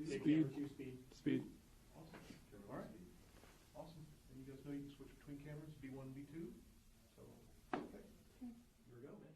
Speed. Speed. Awesome. All right. Awesome. And you guys know you can switch between cameras, B1 and B2. So, okay. Here we go, man.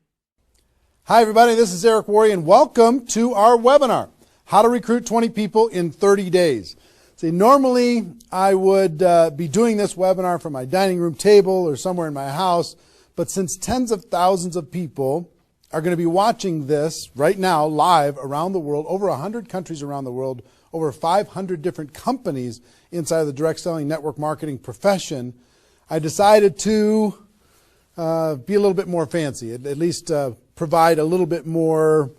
Hi, everybody. This is Eric Worre, and welcome to our webinar, How to Recruit 20 People in 30 Days. See, normally I would be doing this webinar from my dining room table or somewhere in my house, but since tens of thousands of people are going to be watching this right now live around the world, over 100 countries around the world, over 500 different companies inside of the direct selling network marketing profession, I decided to be a little bit more fancy, at least provide a little bit more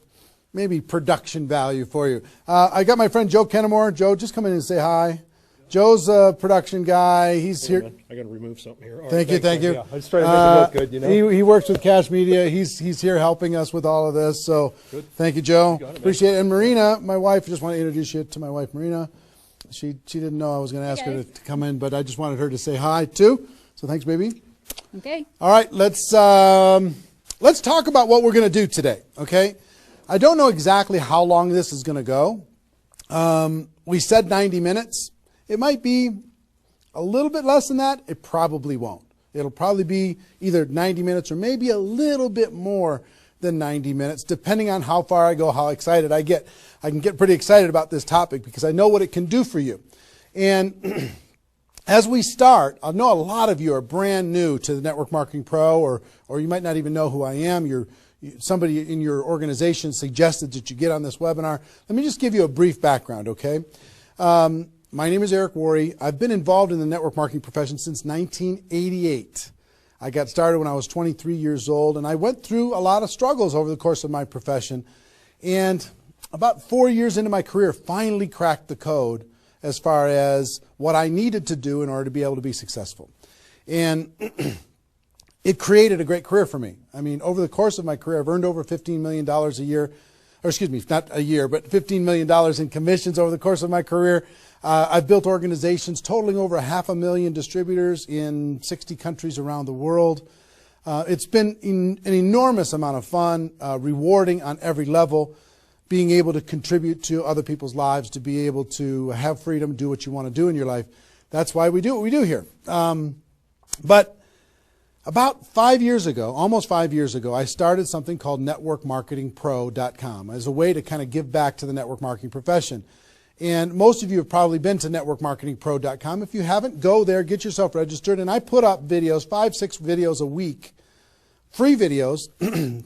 maybe production value for you. I got my friend Joe Kennemore. Joe, just come in and say hi. Joe's a production guy. He's here. I got to remove something here. All Thank right, you, thank you. Yeah, I just try to make it look good, you know. He works with Cash Media. He's here helping us with all of this. So Good. Thank you, Joe. You got it, Appreciate it. And Marina, my wife, I just want to introduce you to my wife, Marina. She didn't know I was going to ask her to come in, but I just wanted her to say hi too. So thanks, baby. Okay. All right, let's talk about what we're going to do today. Okay, I don't know exactly how long this is going to go. We said 90 minutes. It might be a little bit less than that. It probably won't. It'll probably be either 90 minutes or maybe a little bit more than 90 minutes, depending on how far I go, how excited I get. I can get pretty excited about this topic because I know what it can do for you. And as we start, I know a lot of you are brand new to the Network Marketing Pro, or you might not even know who I am. Somebody in your organization suggested that you get on this webinar. Let me just give you a brief background, okay? My name is Eric Worre. I've been involved in the network marketing profession since 1988. I got started when I was 23 years old, and I went through a lot of struggles over the course of my profession. And about 4 years into my career, finally cracked the code as far as what I needed to do in order to be able to be successful. And it created a great career for me. I mean, over the course of my career, I've earned over $15 million a year, or excuse me, not a year, but $15 million in commissions over the course of my career. I've built organizations totaling over 500,000 distributors in 60 countries around the world. It's been an enormous amount of fun, rewarding on every level, being able to contribute to other people's lives, to be able to have freedom, do what you want to do in your life. That's why we do what we do here. But about 5 years ago, almost 5 years ago, I started something called networkmarketingpro.com as a way to kind of give back to the network marketing profession. And most of you have probably been to networkmarketingpro.com. If you haven't, go there, get yourself registered. And I put up videos, 5-6 videos a week, free videos,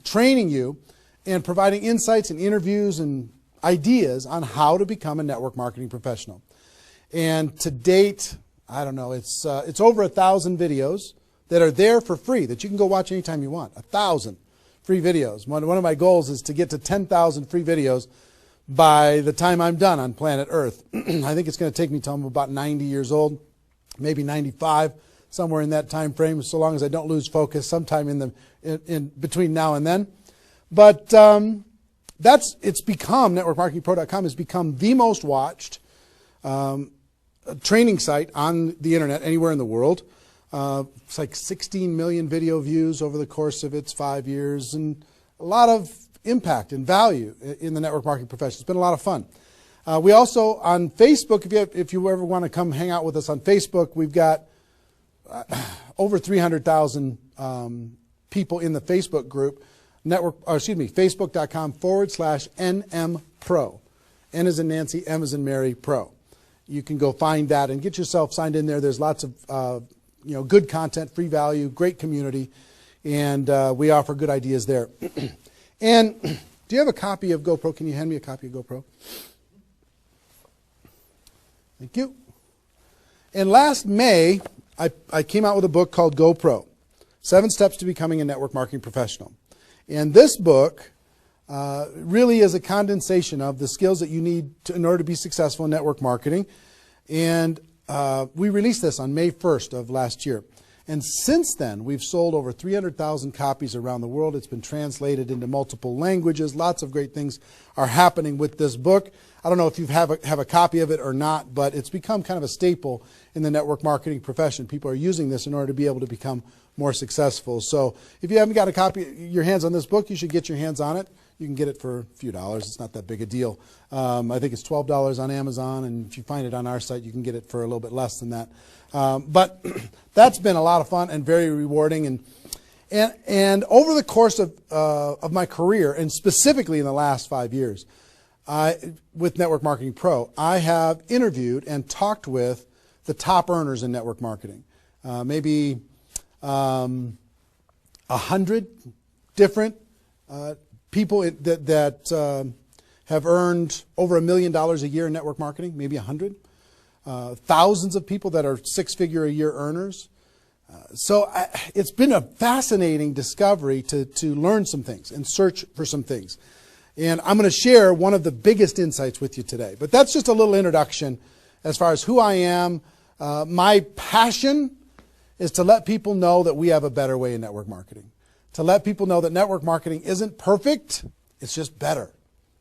training you and providing insights and interviews and ideas on how to become a network marketing professional. And to date, I don't know, it's over 1,000 videos that are there for free that you can go watch anytime you want. 1,000 free videos. One of my goals is to get to 10,000 free videos by the time I'm done on planet Earth. I think it's going to take me till I'm about 90 years old, maybe 95, somewhere in that time frame, so long as I don't lose focus sometime in between now and then. But it's become, networkmarketingpro.com has become the most watched training site on the internet anywhere in the world. It's like 16 million video views over the course of its 5 years, and a lot of impact and value in the network marketing profession. It's been a lot of fun. We also, on Facebook, if you ever want to come hang out with us on Facebook, we've got over 300,000 people in the Facebook group. Facebook.com/NM Pro. N as in Nancy, M as in Mary, Pro. You can go find that and get yourself signed in there. There's lots of good content, free value, great community, and we offer good ideas there. And do you have a copy of GoPro? Can you hand me a copy of GoPro? Thank you. And last May, I came out with a book called GoPro, 7 Steps to Becoming a Network Marketing Professional. And this book really is a condensation of the skills that you need in order to be successful in network marketing. And we released this on May 1st of last year. And since then, we've sold over 300,000 copies around the world. It's been translated into multiple languages. Lots of great things are happening with this book. I don't know if you have a copy of it or not, but it's become kind of a staple in the network marketing profession. People are using this in order to be able to become more successful. So if you haven't got a copy, your hands on this book, you should get your hands on it. You can get it for a few dollars. It's not that big a deal. I think it's $12 on Amazon, and if you find it on our site, you can get it for a little bit less than that. But that's been a lot of fun and very rewarding. And over the course of my career, and specifically in the last 5 years, with Network Marketing Pro, I have interviewed and talked with the top earners in network marketing. Maybe 100 different people that have earned over $1 million a year in network marketing, maybe 100. Thousands of people that are six-figure a year earners. So it's been a fascinating discovery to learn some things and search for some things. And I'm going to share one of the biggest insights with you today. But that's just a little introduction as far as who I am. My passion is to let people know that we have a better way in network marketing. To let people know that network marketing isn't perfect, it's just better.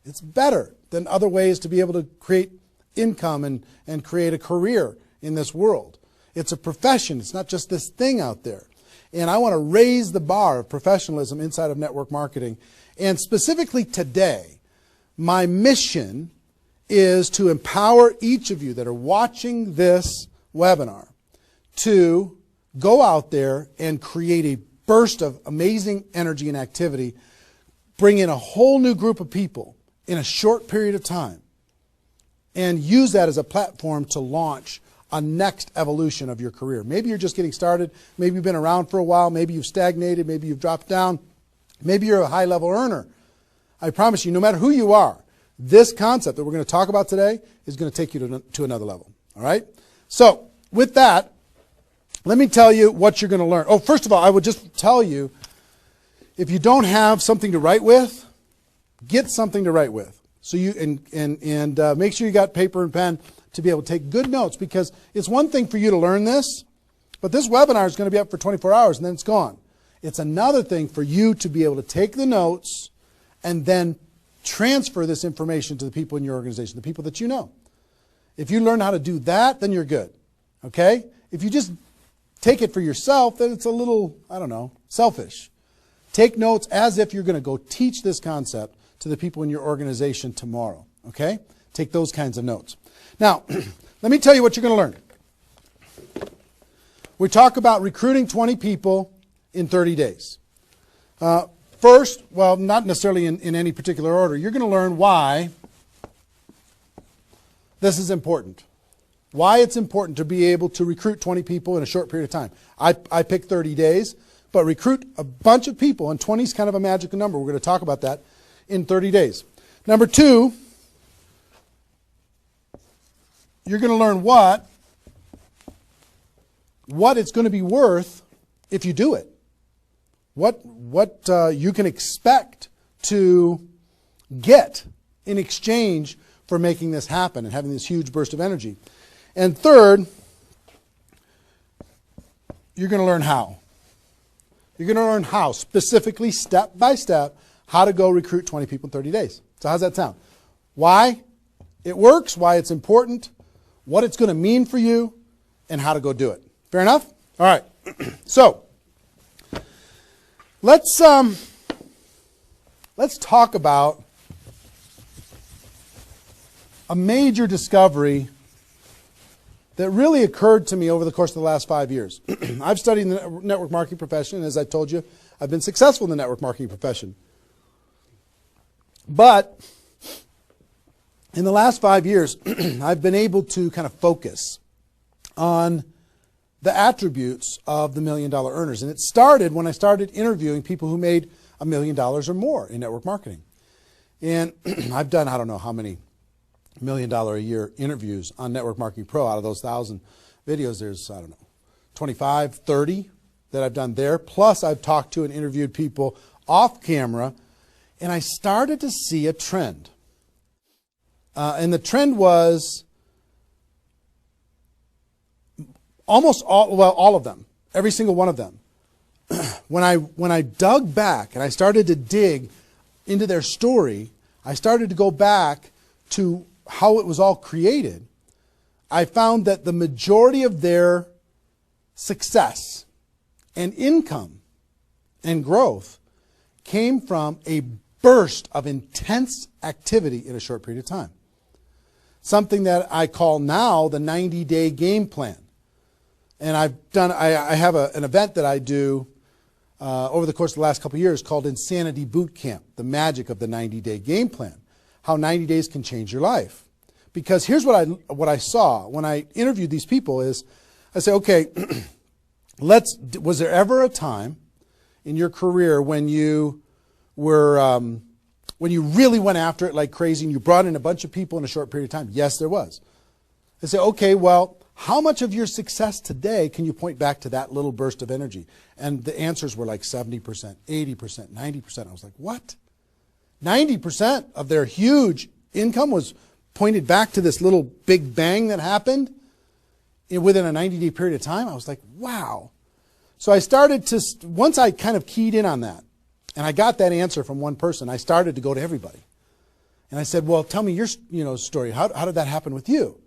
It's better than other ways to be able to create income and create a career in this world. It's a profession. It's not just this thing out there. And I want to raise the bar of professionalism inside of network marketing. And specifically today, my mission is to empower each of you that are watching this webinar to go out there and create a burst of amazing energy and activity, bring in a whole new group of people in a short period of time, and use that as a platform to launch a next evolution of your career. Maybe you're just getting started. Maybe you've been around for a while. Maybe you've stagnated. Maybe you've dropped down. Maybe you're a high-level earner. I promise you, no matter who you are, this concept that we're going to talk about today is going to take you to another level. All right? So, with that, let me tell you what you're going to learn. Oh, first of all, I would just tell you, if you don't have something to write with, get something to write with. So you and make sure you got paper and pen to be able to take good notes, because it's one thing for you to learn this, but this webinar is going to be up for 24 hours and then it's gone. It's another thing for you to be able to take the notes and then transfer this information to the people in your organization, the people that you know. If you learn how to do that, then you're good. Okay? If you just take it for yourself, then it's a little, I don't know, selfish. Take notes as if you're going to go teach this concept to the people in your organization tomorrow. Okay? Take those kinds of notes. Now, let me tell you what you're going to learn. We talk about recruiting 20 people in 30 days. First, well, not necessarily in any particular order, you're going to learn why this is important. Why it's important to be able to recruit 20 people in a short period of time. I picked 30 days, but recruit a bunch of people, and 20 is kind of a magical number. We're going to talk about that in 30 days. Number two, you're going to learn what it's going to be worth if you do it. What you can expect to get in exchange for making this happen and having this huge burst of energy. And third, you're going to learn how. You're going to learn how, specifically, step by step, how to go recruit 20 people in 30 days. So how's that sound? Why it works, why it's important, what it's going to mean for you, and how to go do it. Fair enough? All right. So, let's talk about a major discovery that really occurred to me over the course of the last 5 years. I've studied the network marketing profession, and as I told you, I've been successful in the network marketing profession. But in the last 5 years, I've been able to kind of focus on the attributes of the $1 million earners. And it started when I started interviewing people who made $1 million or more in network marketing. And I've done, I don't know how many $1 million a year interviews on Network Marketing Pro. Out of those 1,000 videos, there's, I don't know, 25, 30 that I've done there. Plus, I've talked to and interviewed people off camera. And I started to see a trend. And the trend was almost all of them, every single one of them. When I dug back and I started to dig into their story, I started to go back to how it was all created. I found that the majority of their success and income and growth came from a burst of intense activity in a short period of time. Something that I call now the 90-day game plan. And I have an event that I do over the course of the last couple of years called Insanity Boot Camp, the magic of the 90-day game plan, how 90 days can change your life. Because here's what I saw when I interviewed these people is, I say, okay, was there ever a time in your career when you were, when you really went after it like crazy and you brought in a bunch of people in a short period of time? Yes, there was. I say, okay, well, how much of your success today can you point back to that little burst of energy? And the answers were like 70%, 80%, 90%. I was like, what? 90% of their huge income was pointed back to this little big bang that happened within a 90-day period of time. I was like, wow. So I started to, once I kind of keyed in on that, and I got that answer from one person, I started to go to everybody. And I said, well, tell me your story. How did that happen with you?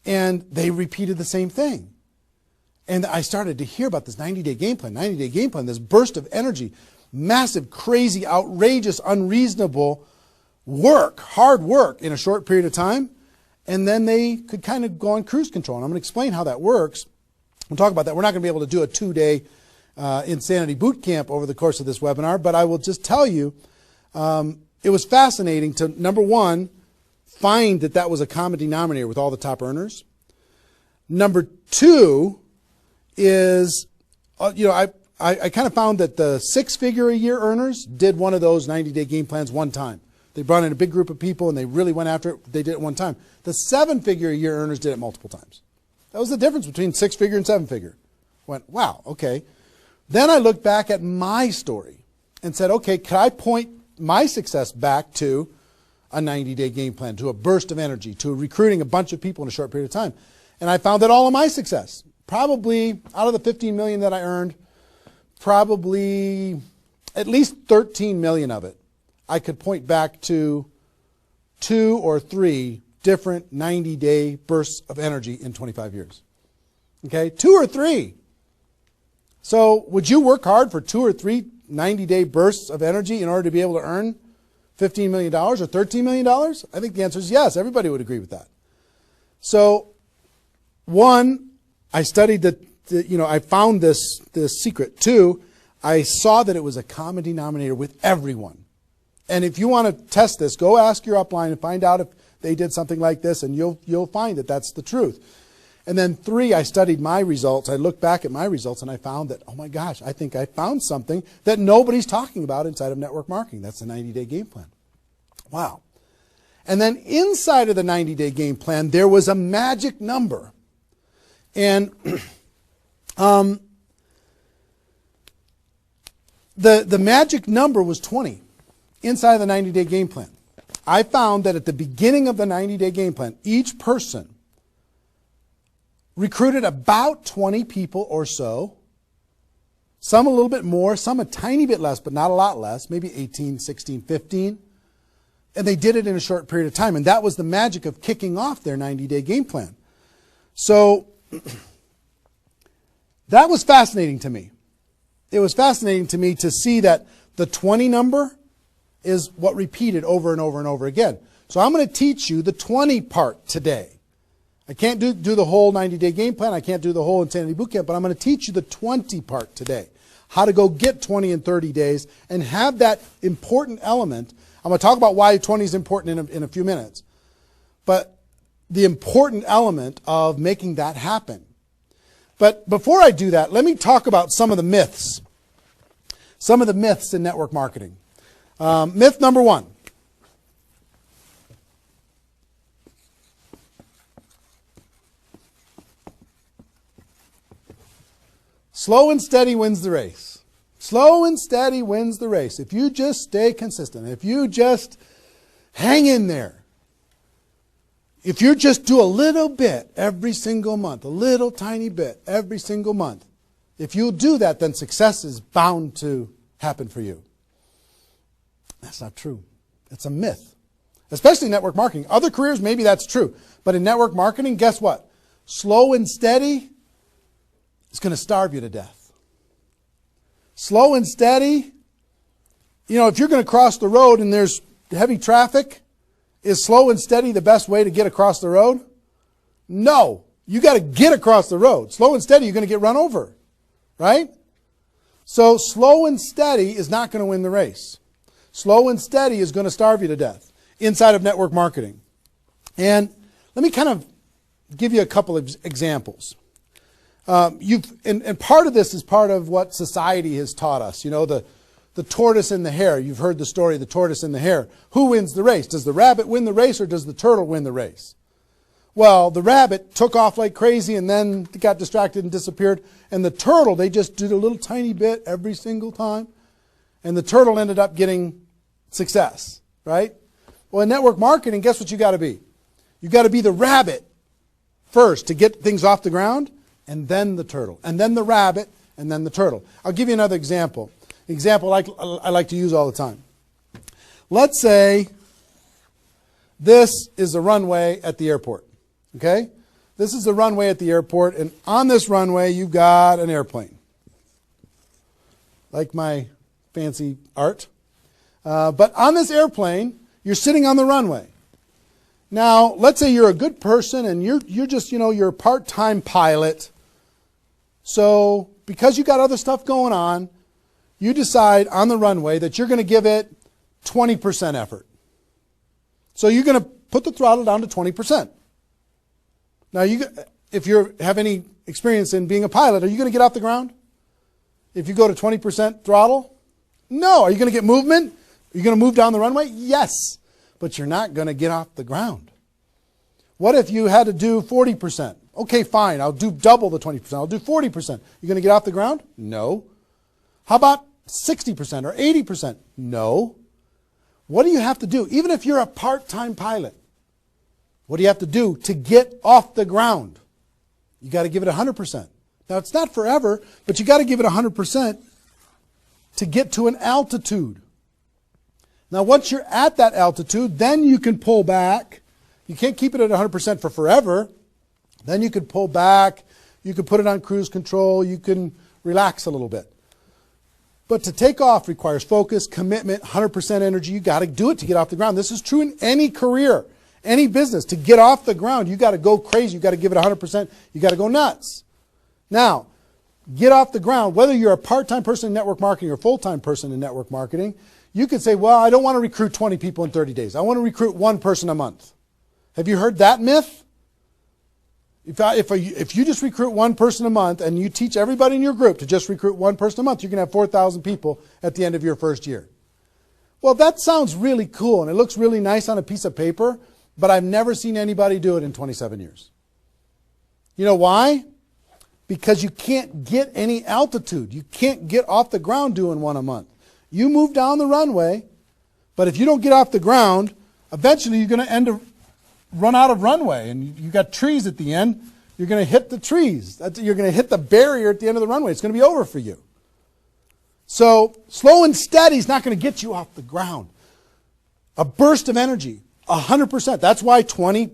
And they repeated the same thing. And I started to hear about this 90-day game plan, this burst of energy, massive, crazy, outrageous, unreasonable work, hard work in a short period of time. And then they could kind of go on cruise control. And I'm going to explain how that works. We'll talk about that. We're not going to be able to do a 2-day Insanity Boot Camp over the course of this webinar, but I will just tell you, it was fascinating to, number one, find that was a common denominator with all the top earners. Number two is, I kind of found that the 6-figure-a-year earners did one of those 90-day game plans one time. They brought in a big group of people and they really went after it. They did it one time. The 7-figure-a-year earners did it multiple times. That was the difference between 6-figure and 7-figure. Went, wow, okay. Then I looked back at my story and said, okay, could I point my success back to a 90-day game plan, to a burst of energy, to recruiting a bunch of people in a short period of time? And I found that all of my success, probably out of the 15 million that I earned, probably at least 13 million of it, I could point back to 2 or 3 different 90-day bursts of energy in 25 years. Okay, 2 or 3. So would you work hard for 2 or 3 90-day bursts of energy in order to be able to earn $15 million or $13 million? I think the answer is yes. Everybody would agree with that. So, one, I studied I found this secret. 2, I saw that it was a common denominator with everyone. And if you want to test this, go ask your upline and find out if they did something like this, and you'll find that that's the truth. And then 3, I studied my results. I looked back at my results and I found that, oh my gosh, I think I found something that nobody's talking about inside of network marketing. That's the 90-day game plan. Wow. And then inside of the 90-day game plan, there was a magic number. And the magic number was 20 inside of the 90-day game plan. I found that at the beginning of the 90-day game plan, each person recruited about 20 people or so, some a little bit more, some a tiny bit less, but not a lot less, maybe 18, 16, 15. And they did it in a short period of time. And that was the magic of kicking off their 90-day game plan. So that was fascinating to me. It was fascinating to me to see that the 20 number is what repeated over and over and over again. So I'm going to teach you the 20 part today. I can't do the whole 90-day game plan. I can't do the whole Insanity Bootcamp, but I'm going to teach you the 20 part today. How to go get 20 in 30 days and have that important element. I'm going to talk about why 20 is important in a few minutes. But the important element of making that happen. But before I do that, let me talk about some of the myths. Some of the myths in network marketing. Myth number 1. Slow and steady wins the race. Slow and steady wins the race. If you just stay consistent, if you just hang in there, if you just do a little bit every single month, a little tiny bit every single month, if you'll do that, then success is bound to happen for you. That's not true. It's a myth. Especially in network marketing. Other careers, maybe that's true. But in network marketing, guess what? Slow and steady is going to starve you to death. Slow and steady if you're going to cross the road and there's heavy traffic, is slow and steady the best way to get across the road? No. You got to get across the road. Slow and steady, you're going to get run over. Right? So slow and steady is not going to win the race. Slow and steady is going to starve you to death inside of network marketing. And let me kind of give you a couple of examples. And part of this is part of what society has taught us. The tortoise and the hare. You've heard the story of the tortoise and the hare. Who wins the race? Does the rabbit win the race or does the turtle win the race? Well, the rabbit took off like crazy and then got distracted and disappeared. And the turtle, they just did a little tiny bit every single time. And the turtle ended up getting success, right? Well, in network marketing, guess what you got to be? You got to be the rabbit first to get things off the ground, and then the turtle, and then the rabbit, and then the turtle. I'll give you another example. Example I like to use all the time. Let's say this is the runway at the airport. Okay? This is the runway at the airport, and on this runway you've got an airplane. Like my fancy art. But on this airplane, you're sitting on the runway. Now, let's say you're a good person and you're just, you're a part-time pilot. So, because you got other stuff going on, you decide on the runway that you're going to give it 20% effort. So you're going to put the throttle down to 20%. Now, if you have any experience in being a pilot, are you going to get off the ground? If you go to 20% throttle? No. Are you going to get movement? Are you going to move down the runway? Yes. But you're not going to get off the ground. What if you had to do 40%? Okay, fine. I'll do double the 20%. I'll do 40%. You going to get off the ground? No. How about 60% or 80%? No. What do you have to do? Even if you're a part-time pilot, what do you have to do to get off the ground? You got to give it 100%. Now, it's not forever, but you got to give it 100% to get to an altitude. Now, once you're at that altitude, then you can pull back. You can't keep it at 100% for forever. Then you can pull back. You can put it on cruise control. You can relax a little bit. But to take off requires focus, commitment, 100% energy. You got to do it to get off the ground. This is true in any career, any business. To get off the ground, you got to go crazy. You got to give it 100%. You got to go nuts. Now, get off the ground. Whether you're a part-time person in network marketing or a full-time person in network marketing, you could say, well, I don't want to recruit 20 people in 30 days. I want to recruit one person a month. Have you heard that myth? If you just recruit one person a month and you teach everybody in your group to just recruit one person a month, you're going to have 4,000 people at the end of your first year. Well, that sounds really cool and it looks really nice on a piece of paper, but I've never seen anybody do it in 27 years. You know why? Because you can't get any altitude. You can't get off the ground doing one a month. You move down the runway, but if you don't get off the ground, eventually you're going to run out of runway, and you've got trees at the end. You're going to hit the trees. You're going to hit the barrier at the end of the runway. It's going to be over for you. So slow and steady is not going to get you off the ground. A burst of energy, 100%. That's why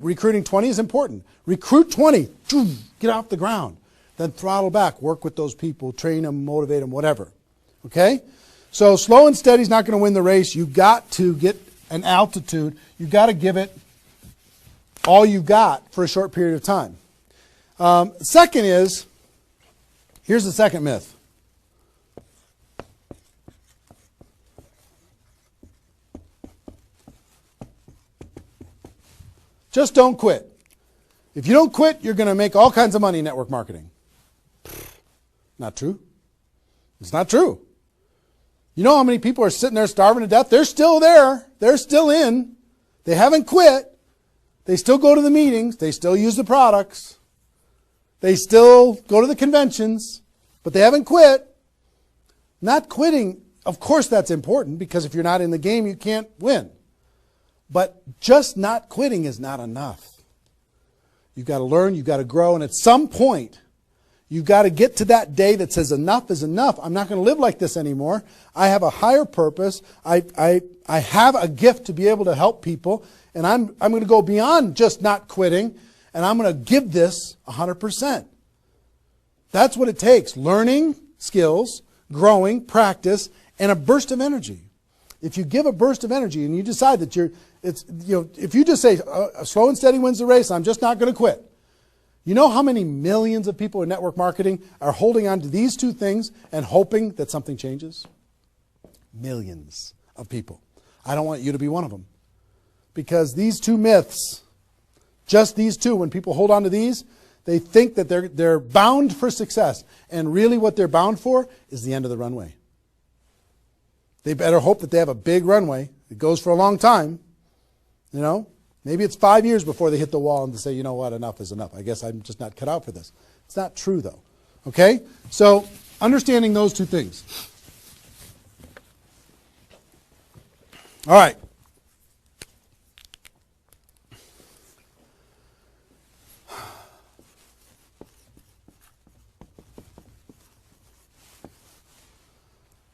recruiting 20 is important. Recruit 20, get off the ground. Then throttle back, work with those people, train them, motivate them, whatever. Okay? So slow and steady is not going to win the race. You've got to get an altitude. You've got to give it all you've got for a short period of time. Second is, here's the second myth. Just don't quit. If you don't quit, you're going to make all kinds of money in network marketing. Not true. It's not true. You know how many people are sitting there starving to death? They're still there. They're still in. They haven't quit. They still go to the meetings. They still use the products. They still go to the conventions. But they haven't quit. Not quitting, of course that's important, because if you're not in the game, you can't win. But just not quitting is not enough. You've got to learn, you've got to grow, and at some point, you've got to get to that day that says enough is enough. I'm not going to live like this anymore. I have a higher purpose. I have a gift to be able to help people, and I'm going to go beyond just not quitting, and I'm going to give this 100%. That's what it takes. Learning skills, growing, practice, and a burst of energy. If you give a burst of energy and you decide that if you just say, slow and steady wins the race, I'm just not going to quit. You know how many millions of people in network marketing are holding on to these two things and hoping that something changes? Millions of people. I don't want you to be one of them. Because these two myths, just these two, when people hold on to these, they think that they're bound for success. And really what they're bound for is the end of the runway. They better hope that they have a big runway. It goes for a long time. You know, maybe it's 5 years before they hit the wall and they say, you know what, enough is enough. I guess I'm just not cut out for this. It's not true, though. Okay? So, understanding those two things. All right.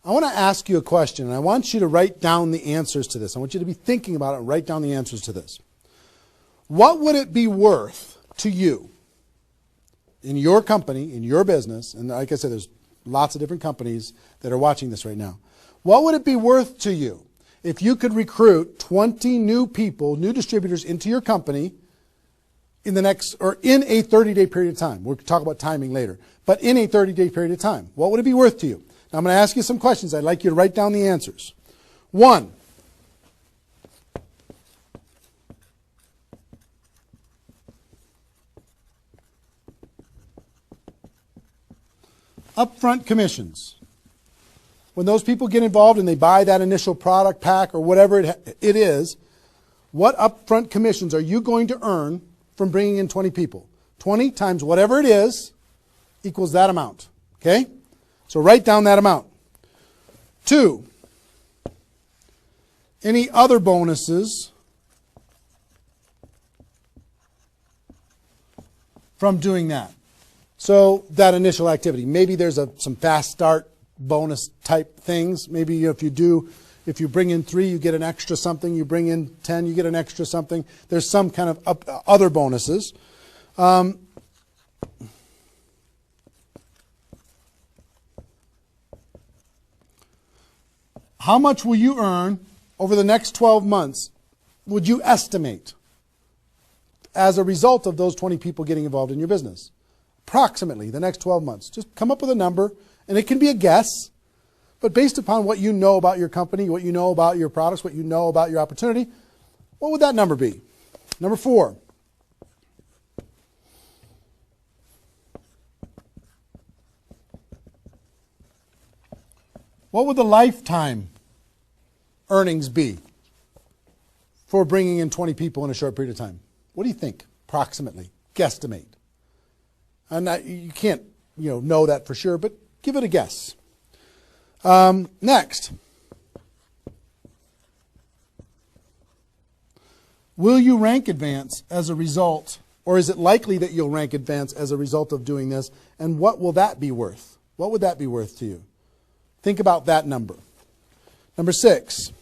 I want to ask you a question, and I want you to write down the answers to this. I want you to be thinking about it and write down the answers to this. What would it be worth to you in your company, in your business, and like I said, there's lots of different companies that are watching this right now. What would it be worth to you if you could recruit 20 new people, new distributors into your company in a 30-day period of time? We'll talk about timing later, but in a 30-day period of time. What would it be worth to you? Now, I'm going to ask you some questions. I'd like you to write down the answers. 1, upfront commissions. When those people get involved and they buy that initial product pack or whatever it is, what upfront commissions are you going to earn from bringing in 20 people? 20 times whatever it is equals that amount. Okay? So write down that amount. 2, any other bonuses from doing that? So that initial activity. Maybe there's some fast start bonus type things. Maybe if you bring in 3, you get an extra something. You bring in 10, you get an extra something. There's some kind of other bonuses. How much will you earn over the next 12 months, would you estimate, as a result of those 20 people getting involved in your business? Approximately the next 12 months. Just come up with a number, and it can be a guess, but based upon what you know about your company, what you know about your products, what you know about your opportunity, what would that number be? Number 4. What would the lifetime earnings be for bringing in 20 people in a short period of time? What do you think, approximately? Guesstimate. And you can't know that for sure, but give it a guess. Next. Will you rank advance as a result, or is it likely that you'll rank advance as a result of doing this? And what will that be worth? What would that be worth to you? Think about that number. Number 6.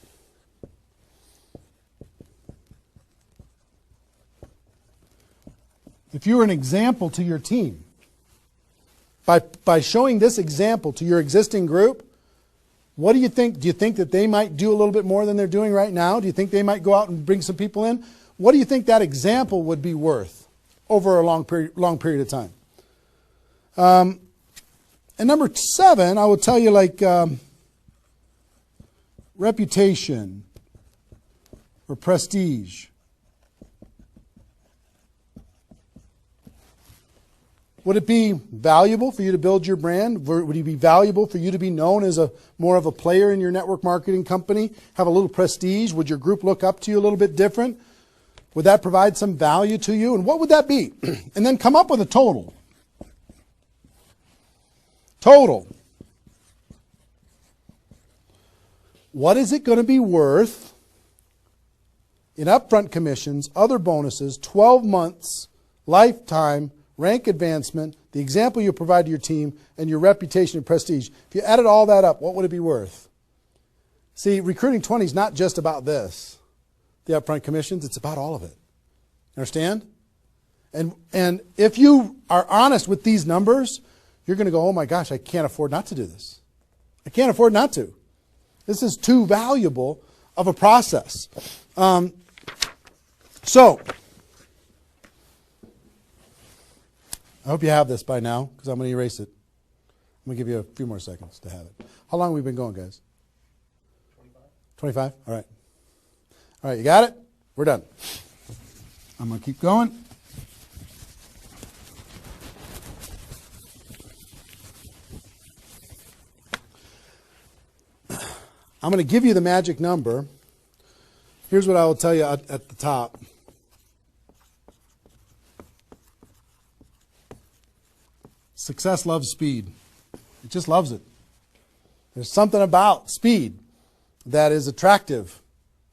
If you're an example to your team, by showing this example to your existing group, what do you think? Do you think that they might do a little bit more than they're doing right now? Do you think they might go out and bring some people in? What do you think that example would be worth over a long period of time? And number 7, I will tell you, like reputation or prestige. Would it be valuable for you to build your brand? Would it be valuable for you to be known as more of a player in your network marketing company? Have a little prestige? Would your group look up to you a little bit different? Would that provide some value to you? And what would that be? And then come up with a total. Total. What is it going to be worth in upfront commissions, other bonuses, 12 months, lifetime, rank advancement, the example you provide to your team, and your reputation and prestige? If you added all that up, what would it be worth? See, recruiting 20 is not just about this, the upfront commissions. It's about all of it. Understand? And if you are honest with these numbers, you're going to go, oh my gosh, I can't afford not to do this. I can't afford not to. This is too valuable of a process. So, I hope you have this by now, because I'm going to erase it. I'm going to give you a few more seconds to have it. How long have we been going, guys? 25? All right. All right, you got it? We're done. I'm going to keep going. I'm going to give you the magic number. Here's what I will tell you at the top. Success loves speed. It just loves it. There's something about speed that is attractive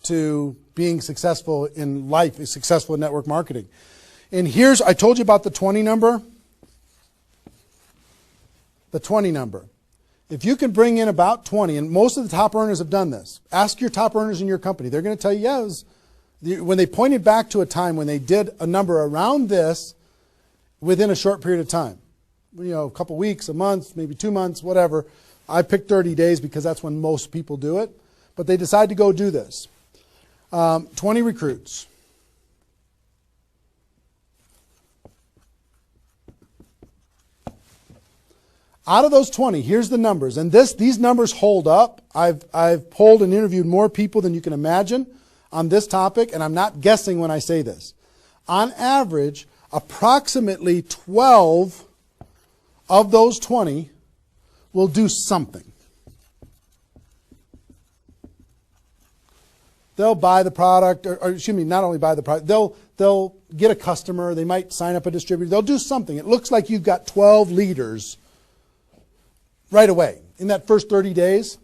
to being successful in life, successful in network marketing. And here's, I told you about the 20 number. The 20 number. If you can bring in about 20, and most of the top earners have done this. Ask your top earners in your company. They're going to tell you, yes. When they pointed back to a time when they did a number around this within a short period of time. You know, a couple weeks, a month, maybe 2 months, whatever. I picked 30 days because that's when most people do it. But they decide to go do this. 20 recruits. Out of those 20, here's the numbers. And these numbers hold up. I've polled and interviewed more people than you can imagine on this topic, and I'm not guessing when I say this. On average, approximately 12 of those 20 will do something. They'll buy the product, or excuse me, not only buy the product, they'll get a customer, they might sign up a distributor, they'll do something. It looks like you've got 12 leaders right away. In that first 30 days,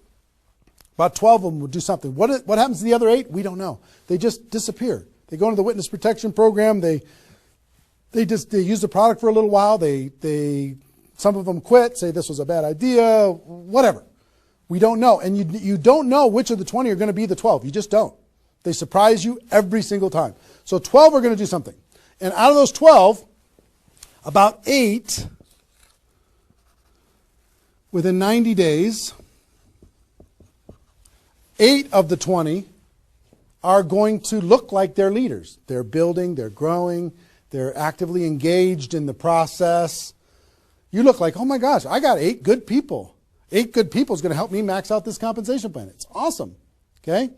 about 12 of them will do something. What happens to the other 8? We don't know. They just disappear. They go into the witness protection program, they use the product for a little while, some of them quit, say this was a bad idea, whatever. We don't know. And you don't know which of the 20 are going to be the 12. You just don't. They surprise you every single time. So 12 are going to do something. And out of those 12, about 8, within 90 days, 8 of the 20 are going to look like they're leaders. They're building, they're growing, they're actively engaged in the process. You look like, oh my gosh, I got 8 good people. 8 good people is going to help me max out this compensation plan. It's awesome. Okay?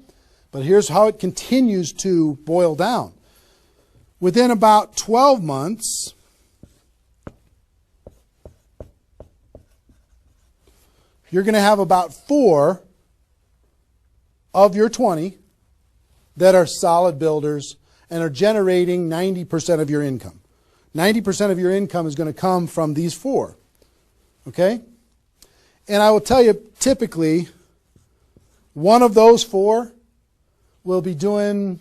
But here's how it continues to boil down. Within about 12 months, you're going to have about 4 of your 20 that are solid builders and are generating 90% of your income. 90% of your income is going to come from these 4. Okay? And I will tell you, typically, one of those 4 will be doing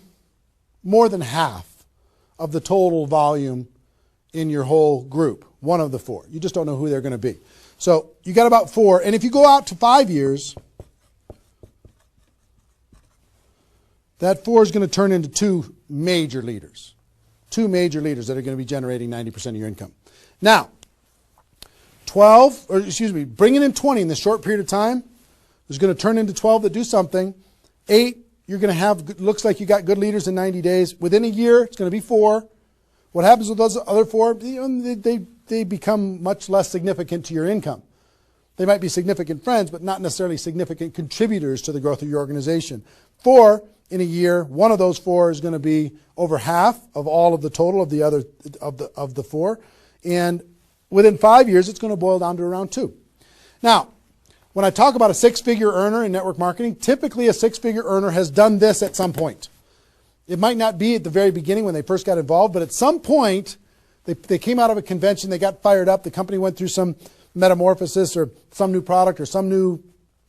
more than half of the total volume in your whole group. One of the 4. You just don't know who they're going to be. So you got about 4. And if you go out to 5 years, that 4 is going to turn into 2 major leaders. 2 major leaders that are going to be generating 90% of your income. Now, bringing in 20 in this short period of time is going to turn into 12 that do something. 8, you're going to have, looks like you got good leaders in 90 days. Within a year, it's going to be 4. What happens with those other 4? They become much less significant to your income. They might be significant friends, but not necessarily significant contributors to the growth of your organization. 4 in a year, one of those 4 is going to be over half of all of the total of the other of the 4, and within 5 years, it's going to boil down to around 2. Now, when I talk about a 6-figure earner in network marketing, typically a 6-figure earner has done this at some point. It might not be at the very beginning when they first got involved, but at some point, they came out of a convention, they got fired up, the company went through some metamorphosis or some new product or some new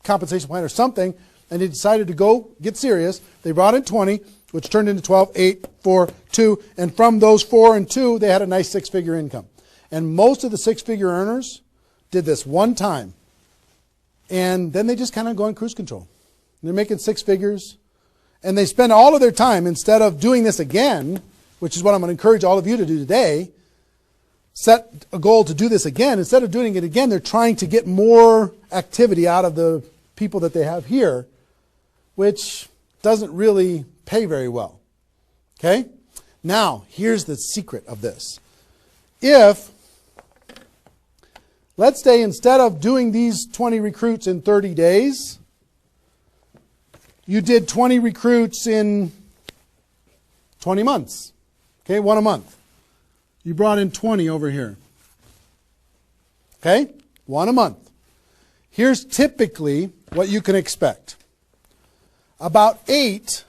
compensation plan or something, and they decided to go get serious. They brought in 20, which turned into 12, 8, 4, 2, and from those 4 and 2, they had a nice 6-figure income. And most of the 6-figure earners did this one time, and then they just kind of go in cruise control. They're making 6 figures, and they spend all of their time, instead of doing this again, which is what I'm going to encourage all of you to do today, set a goal to do this again. Instead of doing it again, they're trying to get more activity out of the people that they have here which doesn't really pay very well. Okay? Now, here's the secret of this. If, let's say instead of doing these 20 recruits in 30 days, you did 20 recruits in 20 months. Okay, one a month. You brought in 20 over here. Okay, one a month. Here's typically what you can expect. About 8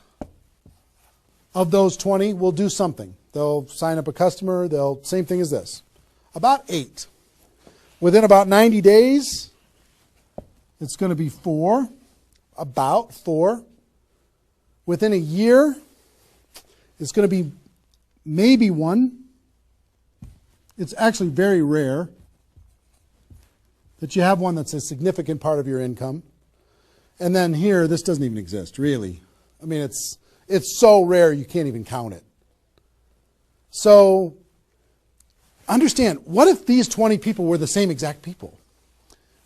of those 20 will do something. They'll sign up a customer. Same thing as this. About 8. Within about 90 days, it's going to be 4. About 4. Within a year, it's going to be maybe 1. It's actually very rare that you have one that's a significant part of your income. And then here, this doesn't even exist, really. I mean, it's so rare you can't even count it. So, understand, what if these 20 people were the same exact people?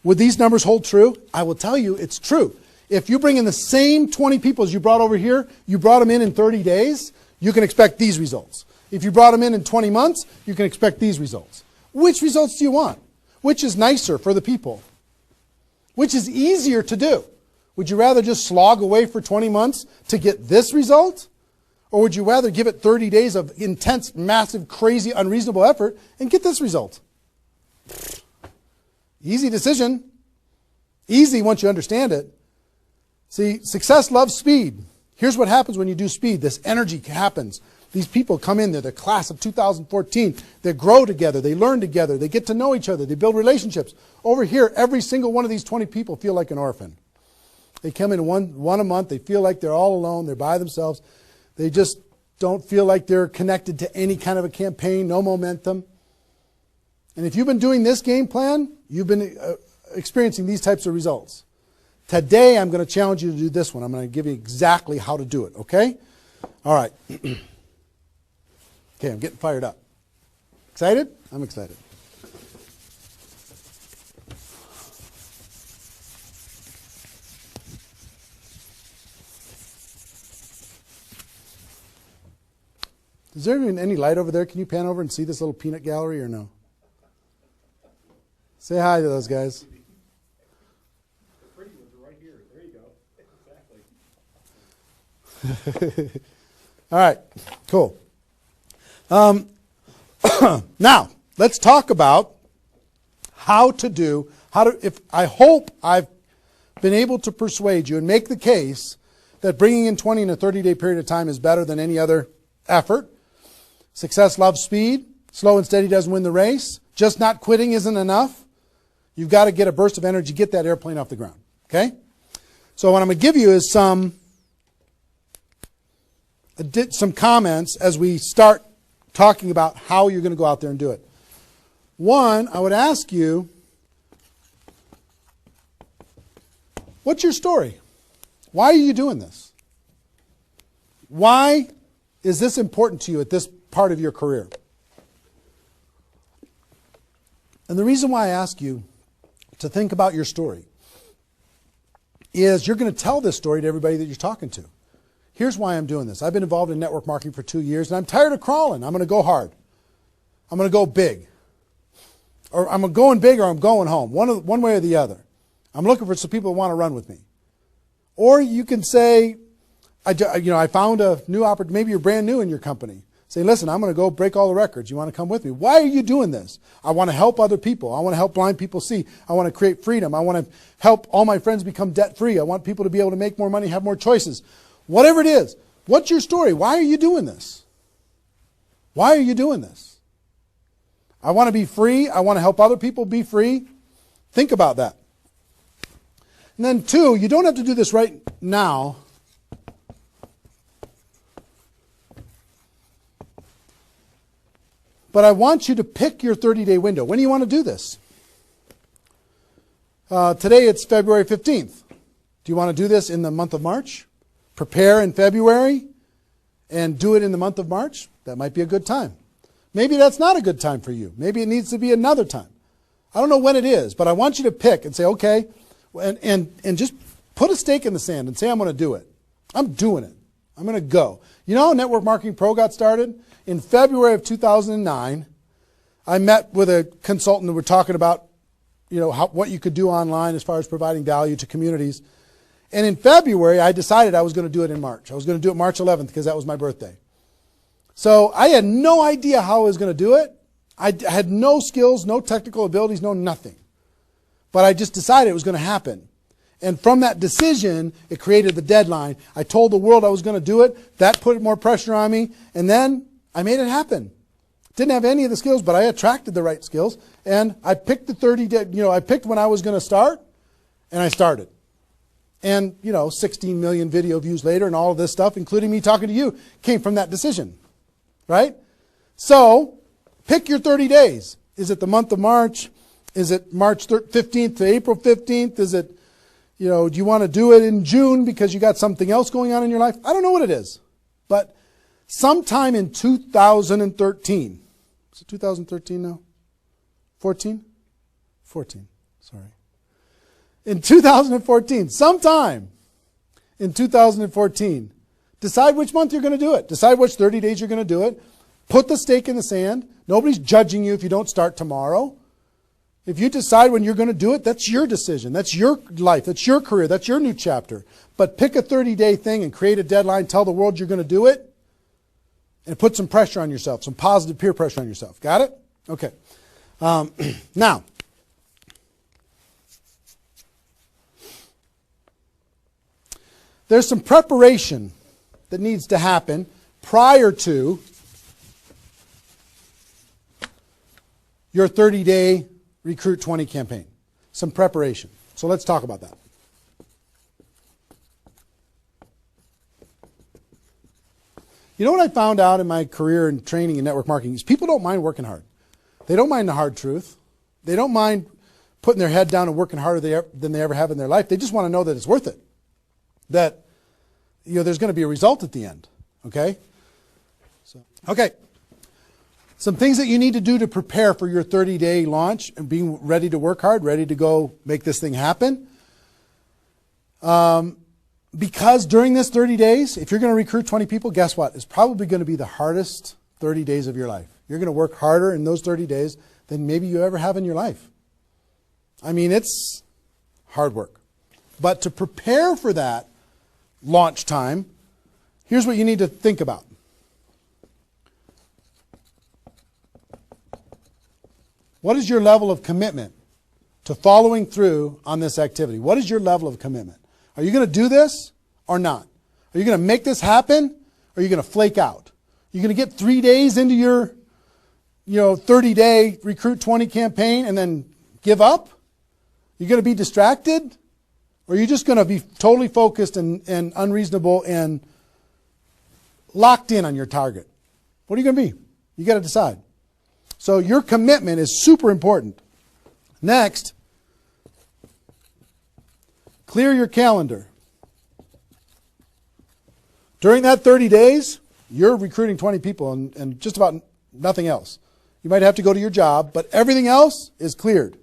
Would these numbers hold true? I will tell you it's true. If you bring in the same 20 people as you brought over here, you brought them in 30 days, you can expect these results. If you brought them in 20 months, you can expect these results. Which results do you want? Which is nicer for the people? Which is easier to do? Would you rather just slog away for 20 months to get this result? Or would you rather give it 30 days of intense, massive, crazy, unreasonable effort and get this result? Easy decision. Easy once you understand it. See, success loves speed. Here's what happens when you do speed. This energy happens. These people come in, they're the class of 2014. They grow together, they learn together, they get to know each other, they build relationships. Over here, every single one of these 20 people feel like an orphan. They come in one a month, they feel like they're all alone, they're by themselves. They just don't feel like they're connected to any kind of a campaign, no momentum. And if you've been doing this game plan, you've been experiencing these types of results. Today, I'm going to challenge you to do this one. I'm going to give you exactly how to do it, okay? All right. Okay, I'm getting fired up. Excited? I'm excited. Is there even any light over there? Can you pan over and see this little peanut gallery or no? Say hi to those guys. The pretty ones are right here. There you go. Exactly. All right, cool. Now, let's talk about I hope I've been able to persuade you and make the case that bringing in 20 in a 30-day period of time is better than any other effort. Success loves speed. Slow and steady doesn't win the race. Just not quitting isn't enough. You've got to get a burst of energy, get that airplane off the ground. Okay? So what I'm going to give you is some comments as we start talking about how you're going to go out there and do it. One, I would ask you, what's your story? Why are you doing this? Why is this important to you at this part of your career? And the reason why I ask you to think about your story is you're going to tell this story to everybody that you're talking to. Here's why I'm doing this. I've been involved in network marketing for 2 years, and I'm tired of crawling. I'm going to go hard. I'm going to go big. Or I'm going big or I'm going home. One way or the other. I'm looking for some people who want to run with me. Or you can say, I found a new opportunity. Maybe you're brand new in your company. Say, listen, I'm going to go break all the records. You want to come with me? Why are you doing this? I want to help other people. I want to help blind people see. I want to create freedom. I want to help all my friends become debt-free. I want people to be able to make more money, have more choices. Whatever it is, what's your story? Why are you doing this? Why are you doing this? I want to be free. I want to help other people be free. Think about that. And then 2, you don't have to do this right now. But I want you to pick your 30-day window. When do you want to do this? Today it's February 15th. Do you want to do this in the month of March? Prepare in February and do it in the month of March? That might be a good time. Maybe that's not a good time for you. Maybe it needs to be another time. I don't know when it is, but I want you to pick and say, okay, and just put a stake in the sand and say, I'm going to do it. I'm doing it. I'm going to go. You know how Network Marketing Pro got started? In February of 2009, I met with a consultant and we're talking about, what you could do online as far as providing value to communities. And in February, I decided I was going to do it in March. I was going to do it March 11th because that was my birthday. So I had no idea how I was going to do it. I had no skills, no technical abilities, no nothing. But I just decided it was going to happen. And from that decision, it created the deadline. I told the world I was going to do it. That put more pressure on me. And then I made it happen. Didn't have any of the skills, but I attracted the right skills. And I picked the 30-day, I picked when I was going to start, and I started. And, 16 million video views later and all of this stuff, including me talking to you, came from that decision. Right? So, pick your 30 days. Is it the month of March? Is it March 15th to April 15th? Is it, do you want to do it in June because you got something else going on in your life? I don't know what it is. But sometime in 2013, is it 2013 now? 14? 14, sorry. In 2014, sometime in 2014, decide which month you're going to do it. Decide which 30 days you're going to do it. Put the stake in the sand. Nobody's judging you if you don't start tomorrow. If you decide when you're going to do it, that's your decision. That's your life. That's your career. That's your new chapter. But pick a 30-day thing and create a deadline. Tell the world you're going to do it. And put some pressure on yourself, some positive peer pressure on yourself. Got it? Okay. Now, there's some preparation that needs to happen prior to your 30-day Recruit 20 campaign. Some preparation. So let's talk about that. You know what I found out in my career in training in network marketing is people don't mind working hard. They don't mind the hard truth. They don't mind putting their head down and working harder than they ever have in their life. They just want to know that it's worth it. That there's going to be a result at the end. Okay? Okay. Some things that you need to do to prepare for your 30-day launch and being ready to work hard, ready to go make this thing happen. Because during this 30 days, if you're going to recruit 20 people, guess what? It's probably going to be the hardest 30 days of your life. You're going to work harder in those 30 days than maybe you ever have in your life. I mean, it's hard work. But to prepare for that launch time, here's what you need to think about. What is your level of commitment to following through on this activity? What is your level of commitment? Are you going to do this or not? Are you going to make this happen or are you going to flake out? You're going to get 3 days into your 30-day Recruit 20 campaign and then give up? You're going to be distracted? Or are you just going to be totally focused and unreasonable and locked in on your target? What are you going to be? You got to decide. So your commitment is super important. Next, clear your calendar. During that 30 days, you're recruiting 20 people and just about nothing else. You might have to go to your job, but everything else is cleared.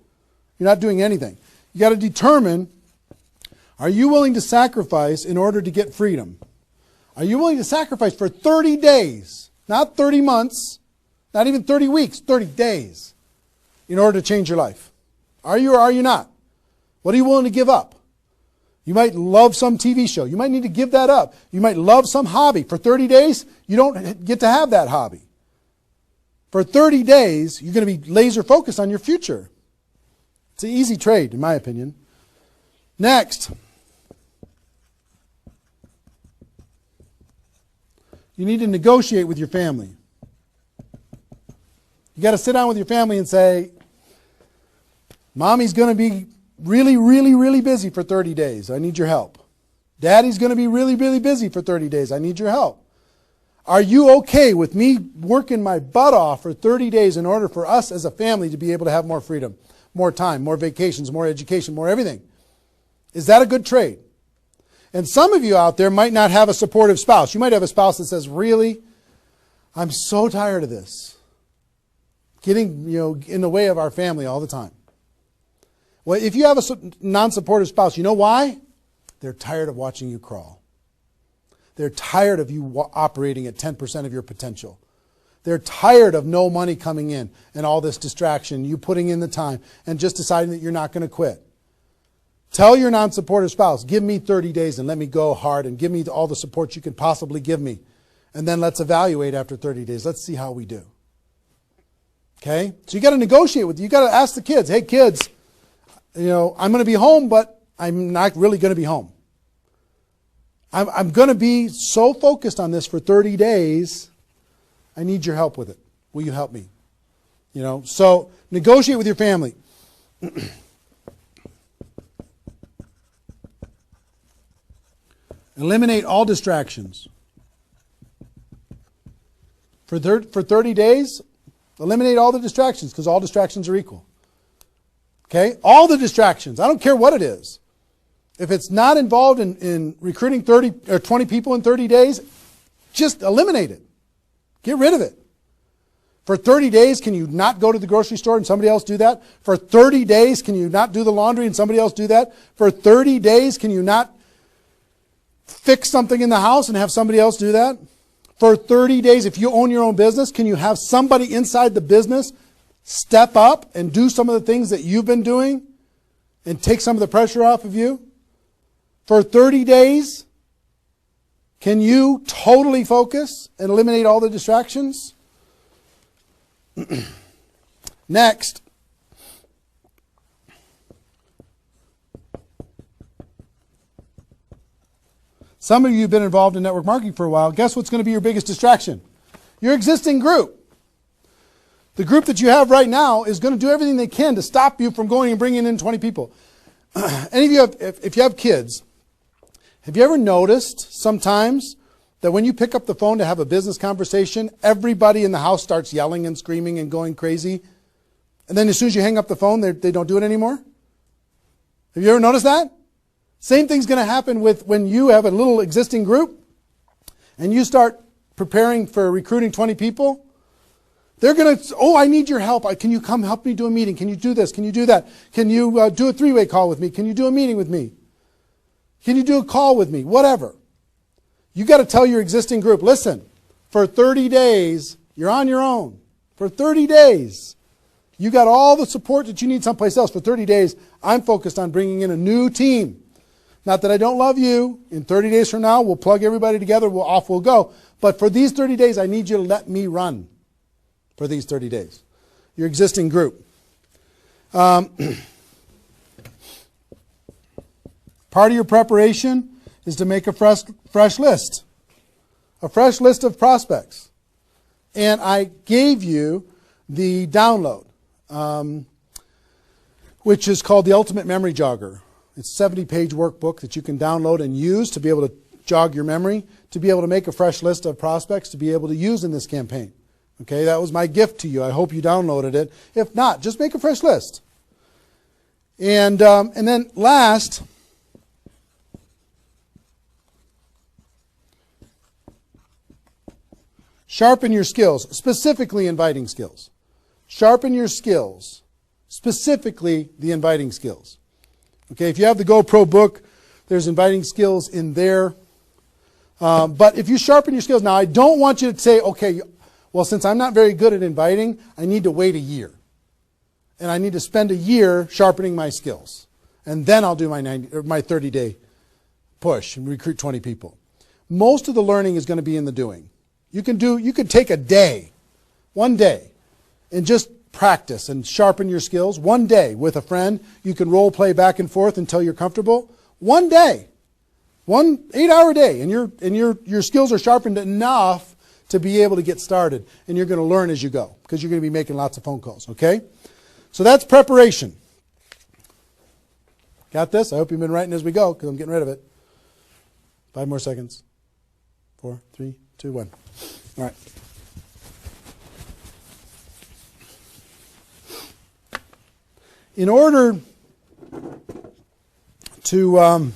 You're not doing anything. You got to determine, are you willing to sacrifice in order to get freedom? Are you willing to sacrifice for 30 days, not 30 months, not even 30 weeks, 30 days, in order to change your life? Are you or are you not? What are you willing to give up? You might love some TV show. You might need to give that up. You might love some hobby. For 30 days, you don't get to have that hobby. For 30 days, you're going to be laser focused on your future. It's an easy trade, in my opinion. Next, you need to negotiate with your family. You got to sit down with your family and say, Mommy's going to be really, really, really busy for 30 days. I need your help. Daddy's going to be really, really busy for 30 days. I need your help. Are you okay with me working my butt off for 30 days in order for us as a family to be able to have more freedom, more time, more vacations, more education, more everything? Is that a good trade? And some of you out there might not have a supportive spouse. You might have a spouse that says, really, I'm so tired of this. Getting in the way of our family all the time. Well, if you have a non-supportive spouse, you know why? They're tired of watching you crawl. They're tired of you operating at 10% of your potential. They're tired of no money coming in and all this distraction, you putting in the time and just deciding that you're not going to quit. Tell your non-supportive spouse, give me 30 days and let me go hard and give me all the support you can possibly give me. And then let's evaluate after 30 days. Let's see how we do. Okay? So you got to negotiate with, you got to ask the kids, hey kids, I'm going to be home, but I'm not really going to be home. I'm going to be so focused on this for 30 days. I need your help with it. Will you help me? So negotiate with your family. Eliminate all distractions. For 30 days, eliminate all the distractions because all distractions are equal. Okay? All the distractions. I don't care what it is. If it's not involved in recruiting 30 or 20 people in 30 days, just eliminate it. Get rid of it. For 30 days, can you not go to the grocery store and somebody else do that? For 30 days, can you not do the laundry and somebody else do that? For 30 days, can you not fix something in the house and have somebody else do that? For 30 days, if you own your own business, can you have somebody inside the business step up and do some of the things that you've been doing and take some of the pressure off of you? For 30 days, can you totally focus and eliminate all the distractions? Next. Some of you have been involved in network marketing for a while. Guess what's going to be your biggest distraction? Your existing group. The group that you have right now is going to do everything they can to stop you from going and bringing in 20 people. Any of you have, if you have kids, have you ever noticed sometimes that when you pick up the phone to have a business conversation, everybody in the house starts yelling and screaming and going crazy? And then as soon as you hang up the phone, they don't do it anymore? Have you ever noticed that? Same thing's going to happen with when you have a little existing group and you start preparing for recruiting 20 people. They're going to, I need your help. Can you come help me do a meeting? Can you do this? Can you do that? Can you do a three-way call with me? Can you do a meeting with me? Can you do a call with me? Whatever. You got to tell your existing group, listen, for 30 days, you're on your own. For 30 days, you got all the support that you need someplace else. For 30 days, I'm focused on bringing in a new team. Not that I don't love you. In 30 days from now, we'll plug everybody together. Off we'll go. But for these 30 days, I need you to let me run for these 30 days. Your existing group. Part of your preparation is to make a fresh list. A fresh list of prospects. And I gave you the download, which is called the Ultimate Memory Jogger. It's a 70-page workbook that you can download and use to be able to jog your memory, to be able to make a fresh list of prospects to be able to use in this campaign. Okay, that was my gift to you. I hope you downloaded it. If not, just make a fresh list. And then last, sharpen your skills, specifically inviting skills. Sharpen your skills, specifically the inviting skills. Okay, if you have the GoPro book, there's inviting skills in there. But if you sharpen your skills, now I don't want you to say, okay, well, since I'm not very good at inviting, I need to wait a year. And I need to spend a year sharpening my skills. And then I'll do my 30-day push and recruit 20 people. Most of the learning is going to be in the doing. You could take a day, one day, and just practice and sharpen your skills. One day with a friend, you can role play back and forth until you're comfortable. One day, 1 8-hour day, and your skills are sharpened enough to be able to get started. And you're going to learn as you go because you're going to be making lots of phone calls. Okay, so that's preparation. Got this? I hope you've been writing as we go because I'm getting rid of it. 5 more seconds. 4, 3, 2, 1. All right. In order to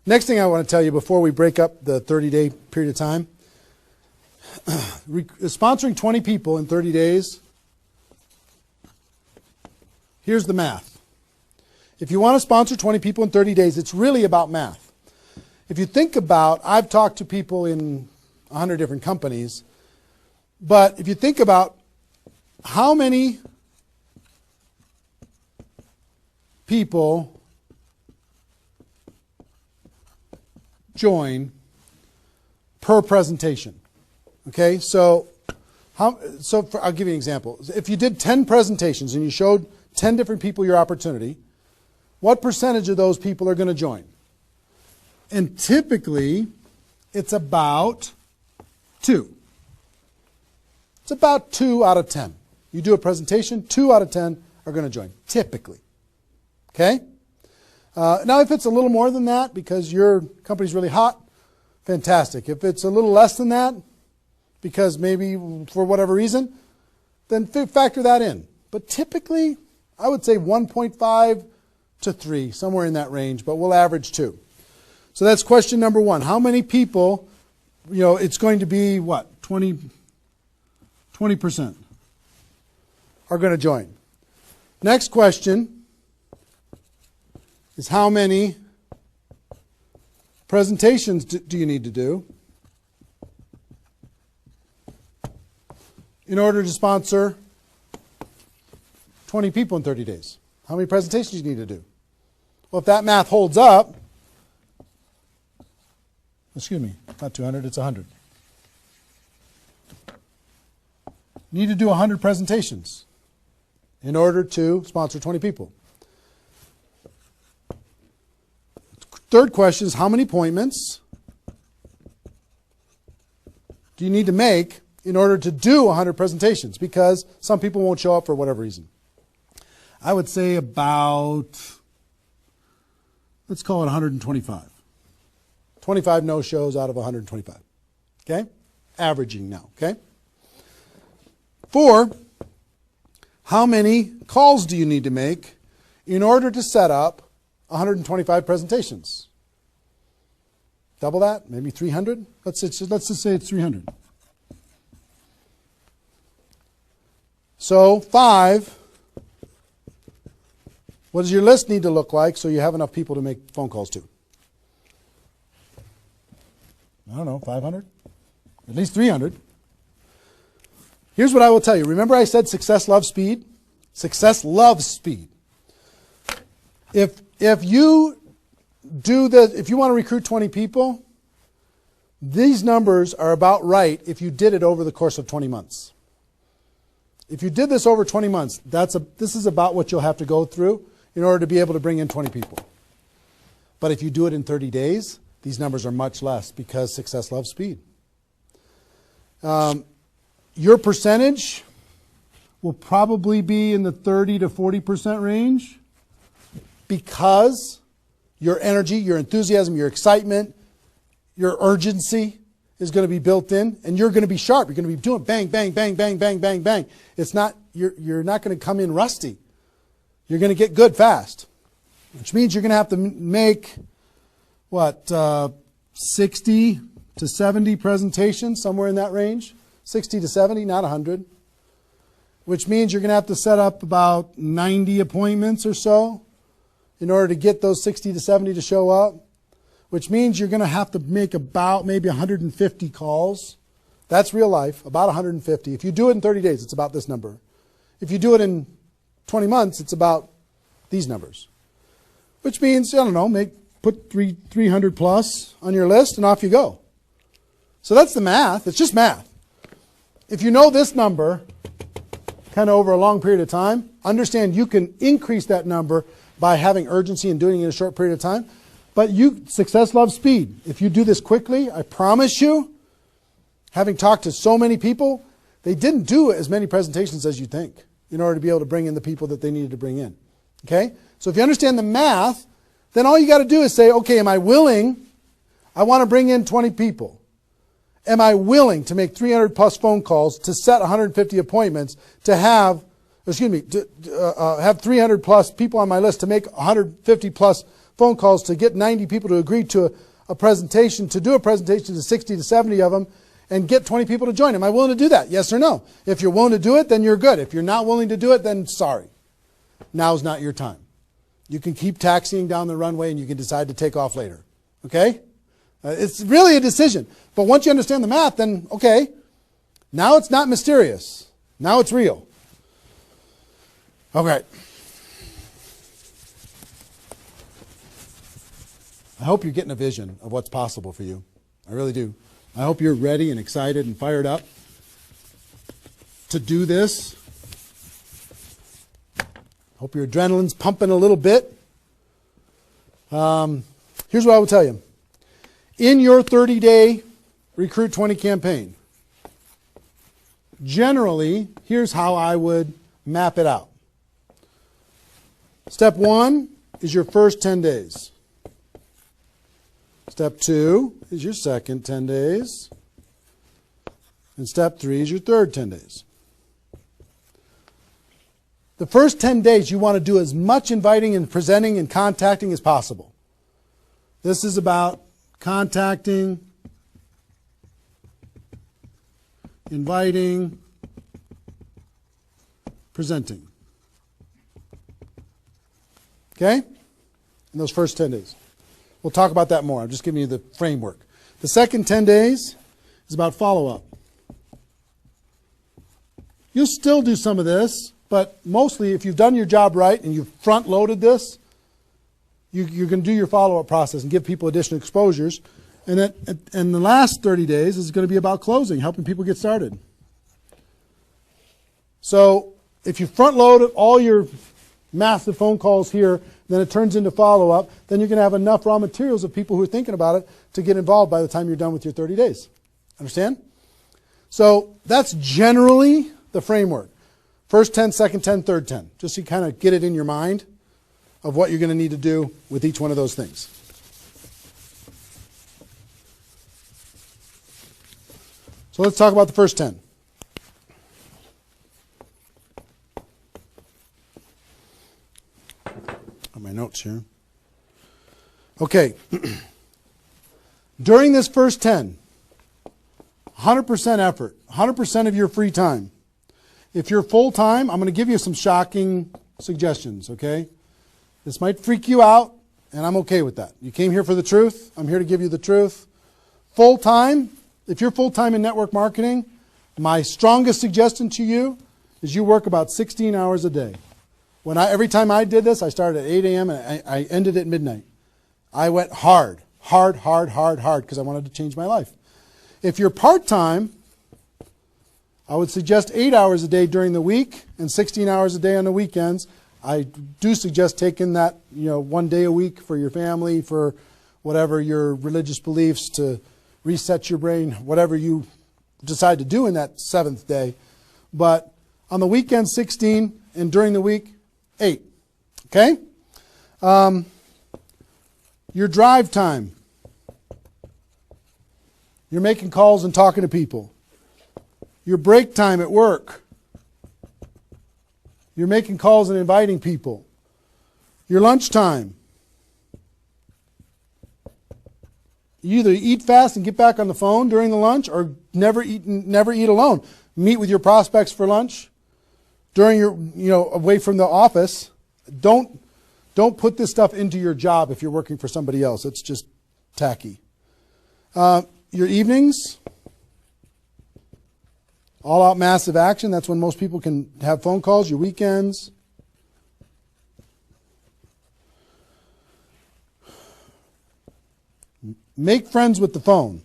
next thing I want to tell you before we break up the 30-day period of time, sponsoring 20 people in 30 days, here's the math. If you want to sponsor 20 people in 30 days, it's really about math. If you think about, I've talked to people in 100 different companies, but if you think about how many people join per presentation. Okay, so I'll give you an example. If you did 10 presentations and you showed 10 different people your opportunity, what percentage of those people are going to join? And typically, it's about 2. It's about 2 out of 10. You do a presentation, 2 out of 10 are going to join, typically. Okay? Now, if it's a little more than that because your company's really hot, fantastic. If it's a little less than that, because maybe for whatever reason, then factor that in. But typically, I would say 1.5 to 3, somewhere in that range, but we'll average 2. So that's question number 1. How many people, it's going to be what? 20% are going to join. Next question is how many presentations do you need to do in order to sponsor 20 people in 30 days? How many presentations do you need to do? Well, if that math holds up, excuse me, not 200, it's 100. You need to do 100 presentations in order to sponsor 20 people. Third question is how many appointments do you need to make in order to do 100 presentations? Because some people won't show up for whatever reason. I would say about, let's call it 125. 25 no-shows out of 125. Okay? Averaging now. Okay? 4, how many calls do you need to make in order to set up 125 presentations? Double that? Maybe 300? Let's just say it's 300. So 5, what does your list need to look like so you have enough people to make phone calls to? I don't know, 500? At least 300. Here's what I will tell you. Remember I said success loves speed? Success loves speed. If you want to recruit 20 people, these numbers are about right if you did it over the course of 20 months. If you did this over 20 months, this is about what you'll have to go through in order to be able to bring in 20 people. But if you do it in 30 days, these numbers are much less because success loves speed. Your percentage will probably be in the 30 to 40% range because your energy, your enthusiasm, your excitement, your urgency is going to be built in, and you're going to be sharp. You're going to be doing bang, bang, bang, bang, bang, bang, bang. It's not, you're not going to come in rusty. You're going to get good fast, which means you're going to have to make, 60 to 70 presentations, somewhere in that range. 60 to 70, not 100. Which means you're going to have to set up about 90 appointments or so in order to get those 60 to 70 to show up. Which means you're going to have to make about maybe 150 calls. That's real life, about 150. If you do it in 30 days, it's about this number. If you do it in 20 months, it's about these numbers. Which means, I don't know, put 300 plus on your list and off you go. So that's the math. It's just math. If you know this number kind of over a long period of time, understand you can increase that number by having urgency and doing it in a short period of time. But success loves speed. If you do this quickly, I promise you, having talked to so many people, they didn't do as many presentations as you think in order to be able to bring in the people that they needed to bring in. Okay? So if you understand the math, then all you got to do is say, okay, am I willing? I want to bring in 20 people. Am I willing to make 300 plus phone calls to set 150 appointments to have 300 plus people on my list to make 150 plus phone calls to get 90 people to agree to a presentation, to do a presentation to 60 to 70 of them, and get 20 people to join. Am I willing to do that? Yes or no? If you're willing to do it, then you're good. If you're not willing to do it, then sorry. Now's not your time. You can keep taxiing down the runway and you can decide to take off later. Okay? It's really a decision. But once you understand the math, then okay. Now it's not mysterious. Now it's real. Okay. I hope you're getting a vision of what's possible for you. I really do. I hope you're ready and excited and fired up to do this. Hope your adrenaline's pumping a little bit. Here's what I will tell you. In your 30-day Recruit 20 campaign, generally, here's how I would map it out. Step 1 is your first 10 days. Step 2 is your second 10 days. And step 3 is your third 10 days. The first 10 days you want to do as much inviting and presenting and contacting as possible. This is about contacting, inviting, presenting. Okay? In those first 10 days. We'll talk about that more. I'm just giving you the framework. The second 10 days is about follow-up. You'll still do some of this, but mostly if you've done your job right and you've front-loaded this, you're going to do your follow-up process and give people additional exposures. And the last 30 days is going to be about closing, helping people get started. So if you front-load all your massive phone calls here, then it turns into follow-up, then you're going to have enough raw materials of people who are thinking about it to get involved by the time you're done with your 30 days. Understand? So that's generally the framework. First 10, second 10, third 10. Just so you kind of get it in your mind of what you're going to need to do with each one of those things. So let's talk about the first 10. My notes here. Okay. During this first 10, 100% effort, 100% of your free time. If you're full-time, I'm going to give you some shocking suggestions, okay? This might freak you out, and I'm okay with that. You came here for the truth. I'm here to give you the truth. Full-time, if you're full-time in network marketing, my strongest suggestion to you is you work about 16 hours a day. Every time I did this, I started at 8 a.m. and I ended at midnight. I went hard because I wanted to change my life. If you're part-time, I would suggest 8 hours a day during the week and 16 hours a day on the weekends. I do suggest taking that, 1 day a week for your family, for whatever your religious beliefs, to reset your brain, whatever you decide to do in that 7th day. But on the weekend, 16, and during the week, 8. Okay? Your drive time. You're making calls and talking to people. Your break time at work. You're making calls and inviting people. Your lunch time. You either eat fast and get back on the phone during the lunch, or never eat alone. Meet with your prospects for lunch. During your, away from the office. Don't put this stuff into your job if you're working for somebody else. It's just tacky. Your evenings, all out massive action. That's when most people can have phone calls. Your weekends. Make friends with the phone.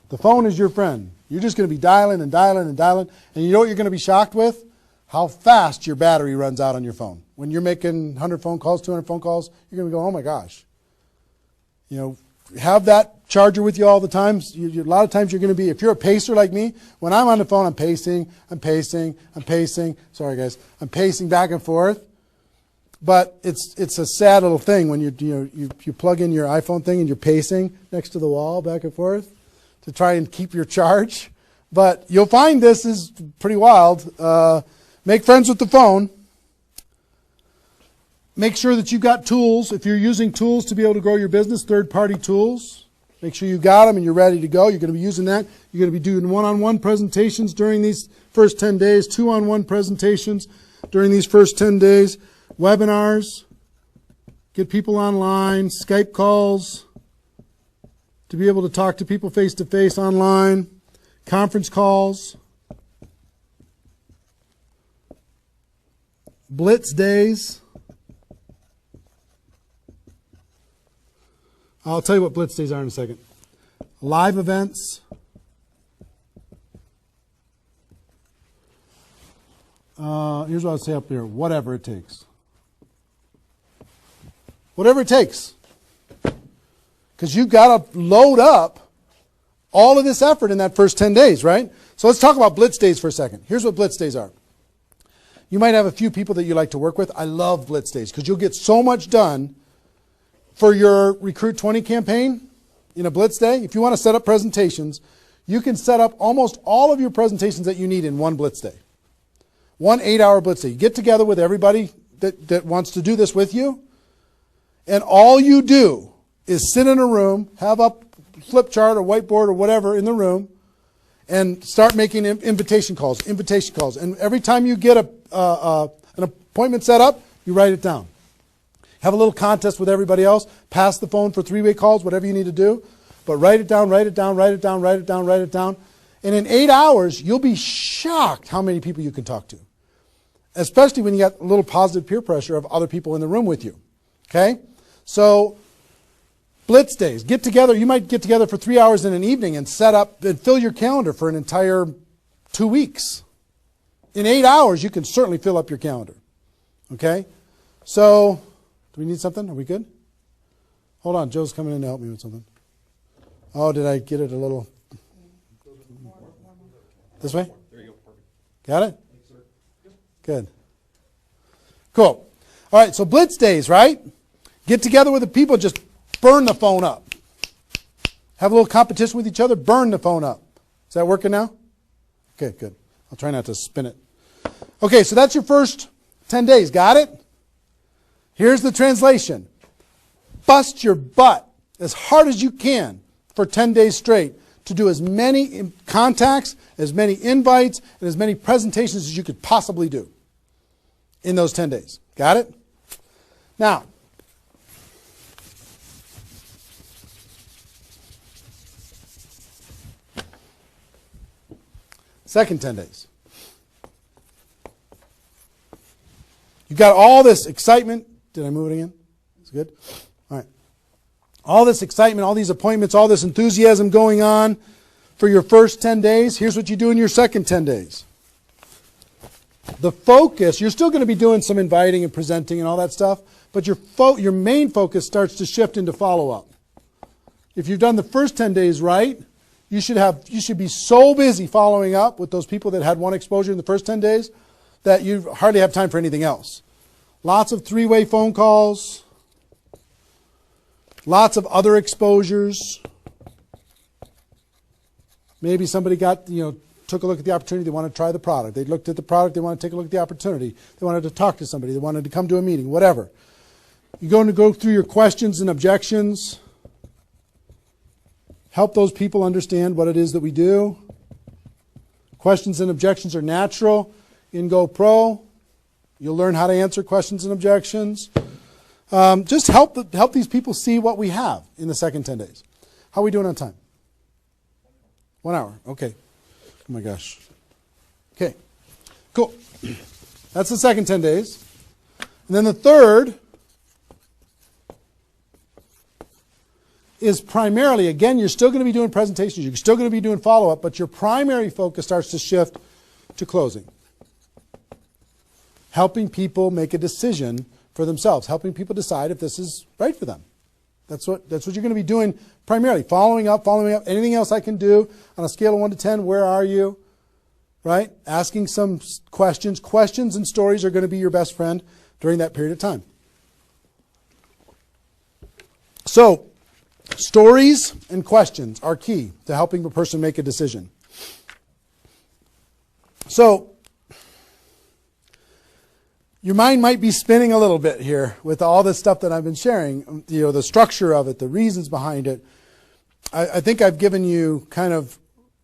The phone is your friend. You're just going to be dialing and dialing and dialing. And you know what you're going to be shocked with? How fast your battery runs out on your phone. When you're making 100 phone calls, 200 phone calls, you're going to go, oh my gosh. Have that charger with you all the time. A lot of times you're going to be, if you're a pacer like me, when I'm on the phone, I'm pacing. Sorry guys. I'm pacing back and forth. But it's a sad little thing when you plug in your iPhone thing and you're pacing next to the wall back and forth to try and keep your charge. But you'll find this is pretty wild. Make friends with the phone. Make sure that you've got tools. If you're using tools to be able to grow your business, third-party tools. Make sure you got them and you're ready to go. You're going to be using that. You're going to be doing one-on-one presentations during these first 10 days, two-on-one presentations during these first 10 days, webinars, get people online, Skype calls, to be able to talk to people face-to-face online, conference calls, blitz days. I'll tell you what blitz days are in a second. Live events. Here's what I'll say up here. Whatever it takes. Whatever it takes. Because you've got to load up all of this effort in that first 10 days, right? So let's talk about blitz days for a second. Here's what blitz days are. You might have a few people that you like to work with. I love blitz days because you'll get so much done for your Recruit 20 campaign in a blitz day. If you want to set up presentations, you can set up almost all of your presentations that you need in one blitz day. 1 8-hour blitz day. You get together with everybody that wants to do this with you, and all you do is sit in a room, have a flip chart or whiteboard or whatever in the room, and start making invitation calls. And every time you get an appointment set up, you write it down. Have a little contest with everybody else. Pass the phone for 3-way calls, whatever you need to do. But write it down, write it down, write it down, write it down, write it down. And in 8 hours, you'll be shocked how many people you can talk to. Especially when you got a little positive peer pressure of other people in the room with you. Okay? So, blitz days. Get together. You might get together for 3 hours in an evening and set up and fill your calendar for an entire 2 weeks. In 8 hours, you can certainly fill up your calendar. Okay? So, do we need something? Are we good? Hold on. Joe's coming in to help me with something. Oh, did I get it a little? This way? There you go. Perfect. Got it? Good. Cool. All right, so blitz days, right? Get together with the people, just burn the phone up. Have a little competition with each other, burn the phone up. Is that working now? Okay, good. I'll try not to spin it. Okay, so that's your first 10 days. Got it? Here's the translation. Bust your butt as hard as you can for 10 days straight to do as many contacts, as many invites, and as many presentations as you could possibly do in those 10 days. Got it? Now, second 10 days. You got all this excitement. Did I move it again? It's good? All right. All this excitement, all these appointments, all this enthusiasm going on for your first 10 days. Here's what you do in your second 10 days. The focus, you're still going to be doing some inviting and presenting and all that stuff, but your main focus starts to shift into follow-up. If you've done the first 10 days right, you should be so busy following up with those people that had one exposure in the first 10 days that you hardly have time for anything else. Lots of 3-way phone calls, lots of other exposures. Maybe somebody took a look at the opportunity, they want to try the product. They looked at the product, they want to take a look at the opportunity. They wanted to talk to somebody, they wanted to come to a meeting, whatever. You're going to go through your questions and objections. Help those people understand what it is that we do. Questions and objections are natural in GoPro. You'll learn how to answer questions and objections. Just help these people see what we have in the second 10 days. How are we doing on time? 1 hour. Okay. Oh my gosh. Okay. Cool. That's the second 10 days. And then the third is primarily, again, you're still going to be doing presentations, you're still going to be doing follow-up, but your primary focus starts to shift to closing. Helping people make a decision for themselves, helping people decide if this is right for them. That's what you're going to be doing primarily, following up, anything else I can do on a scale of 1 to 10, where are you? Right? Asking some questions. Questions and stories are going to be your best friend during that period of time. So, stories and questions are key to helping a person make a decision. So, your mind might be spinning a little bit here with all this stuff that I've been sharing, the structure of it, the reasons behind it. I think I've given you kind of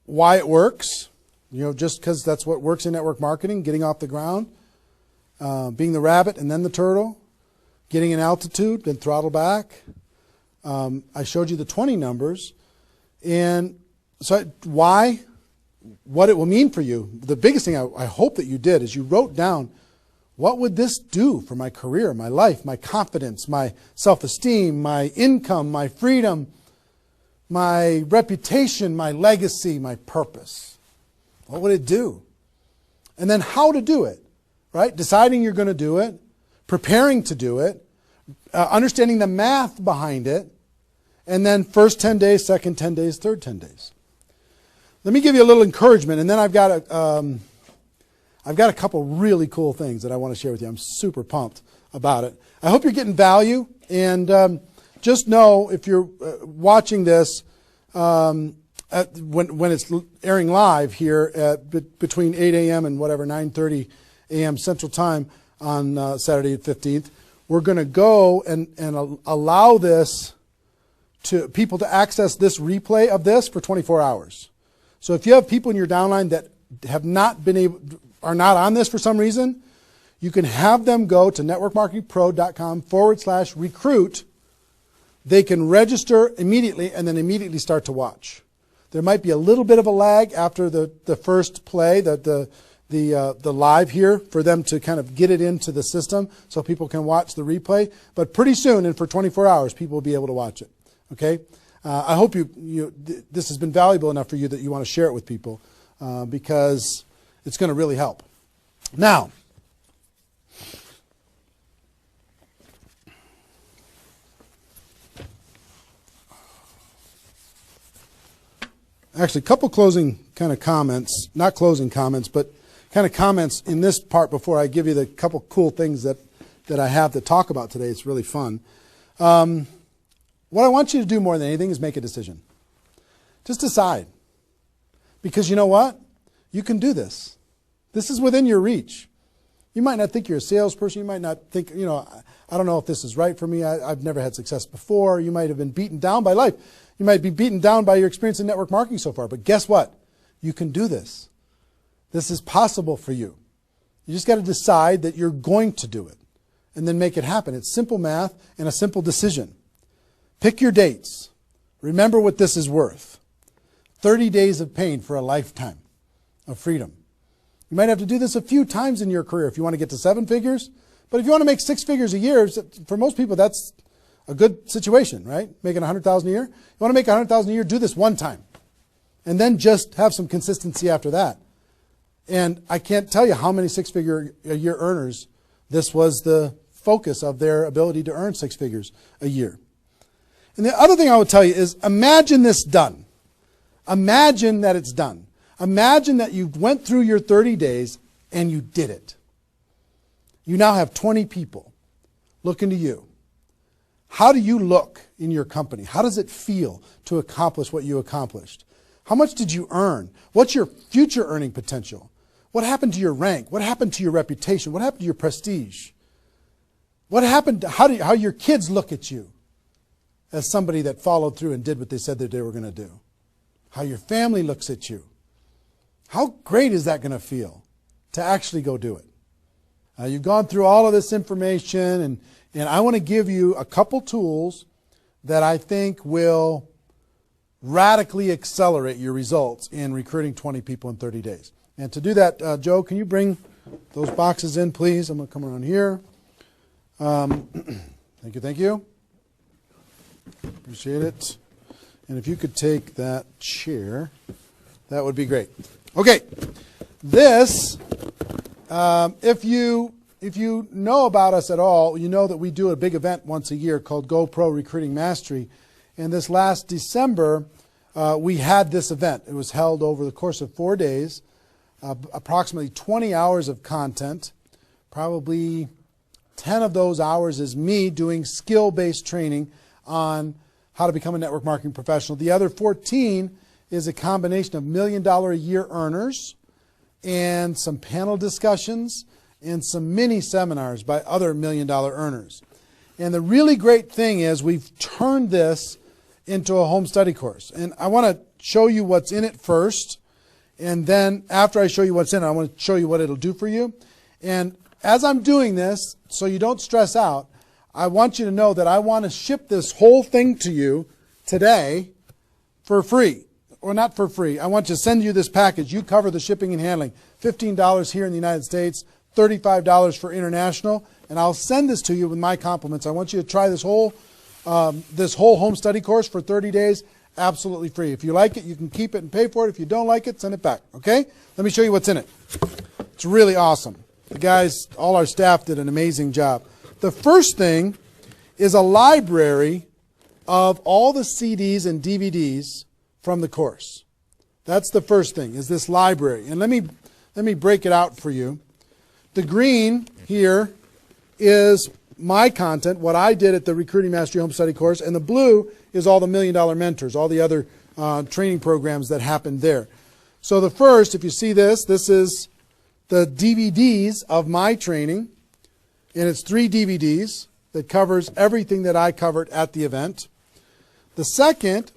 why it works, just because that's what works in network marketing, getting off the ground, being the rabbit and then the turtle, getting an altitude, then throttle back. I showed you the 20 numbers. And so why, what it will mean for you. The biggest thing I hope that you did is you wrote down, what would this do for my career, my life, my confidence, my self-esteem, my income, my freedom, my reputation, my legacy, my purpose? What would it do? And then how to do it, right? Deciding you're going to do it, preparing to do it, understanding the math behind it, and then first 10 days, second 10 days, third 10 days. Let me give you a little encouragement, and then I've got a couple really cool things that I want to share with you. I'm super pumped about it. I hope you're getting value, and just know if you're watching this when it's airing live here at between 8 a.m. and 9:30 a.m. Central Time on Saturday the 15th, we're going to go and allow this to people to access this replay of this for 24 hours. So if you have people in your downline that have not been able, are not on this for some reason, you can have them go to networkmarketingpro.com/recruit. They can register immediately and then immediately start to watch. There might be a little bit of a lag after the first play, the live here, for them to kind of get it into the system so people can watch the replay. But pretty soon, and for 24 hours, people will be able to watch it. Okay? I hope this has been valuable enough for you that you want to share it with people because it's going to really help. Now, actually, a couple closing kind of comments, not closing comments, but kind of comments in this part before I give you the couple cool things that I have to talk about today. It's really fun. What I want you to do more than anything is make a decision. Just decide. Because you know what? You can do this. This is within your reach. You might not think you're a salesperson. You might not think, I don't know if this is right for me. I've never had success before. You might have been beaten down by life. You might be beaten down by your experience in network marketing so far. But guess what? You can do this. This is possible for you. You just got to decide that you're going to do it and then make it happen. It's simple math and a simple decision. Pick your dates. Remember what this is worth. 30 days of pain for a lifetime of freedom. You might have to do this a few times in your career if you want to get to 7 figures. But if you want to make 6 figures a year, for most people that's a good situation, right? Making $100,000 a year. You want to make $100,000 a year, do this one time. And then just have some consistency after that. And I can't tell you how many 6-figure a year earners this was the focus of their ability to earn 6 figures a year. And the other thing I would tell you is imagine this done. Imagine that it's done. Imagine that you went through your 30 days and you did it. You now have 20 people looking to you. How do you look in your company? How does it feel to accomplish what you accomplished? How much did you earn? What's your future earning potential? What happened to your rank? What happened to your reputation? What happened to your prestige? What happened to how your kids look at you as somebody that followed through and did what they said that they were going to do? How your family looks at you? How great is that going to feel to actually go do it? You've gone through all of this information, and I want to give you a couple tools that I think will radically accelerate your results in recruiting 20 people in 30 days. And to do that, Joe, can you bring those boxes in, please? I'm going to come around here. Thank you. Appreciate it. And if you could take that chair, that would be great. Okay, this, if you know about us at all, you know that we do a big event once a year called Go Pro Recruiting Mastery. And this last December, we had this event. It was held over the course of 4 days, approximately 20 hours of content. Probably 10 of those hours is me doing skill-based training on how to become a network marketing professional. The other 14 is a combination of $1 million a year earners and some panel discussions and some mini seminars by other $1 million earners. And the really great thing is we've turned this into a home study course. And I want to show you what's in it first. And then after I show you what's in it, I want to show you what it'll do for you. And as I'm doing this, so you don't stress out, I want you to know that I want to ship this whole thing to you today for free. Or not for free. I want to send you this package. You cover the shipping and handling. $15 here in the United States, $35 for international. And I'll send this to you with my compliments. I want you to try this whole home study course for 30 days, absolutely free. If you like it, you can keep it and pay for it. If you don't like it, send it back. Okay? Let me show you what's in it. It's really awesome. The guys, all our staff did an amazing job. The first thing is a library of all the CDs and DVDs from the course. That's the first thing, is this library. And let me break it out for you. The green here is my content, what I did at the Recruiting Mastery Home Study course, and the blue is all the $1 Million Mentors, all the other training programs that happened there. So the first, if you see this is the DVDs of my training, and it's 3 DVDs that covers everything that I covered at the event. The second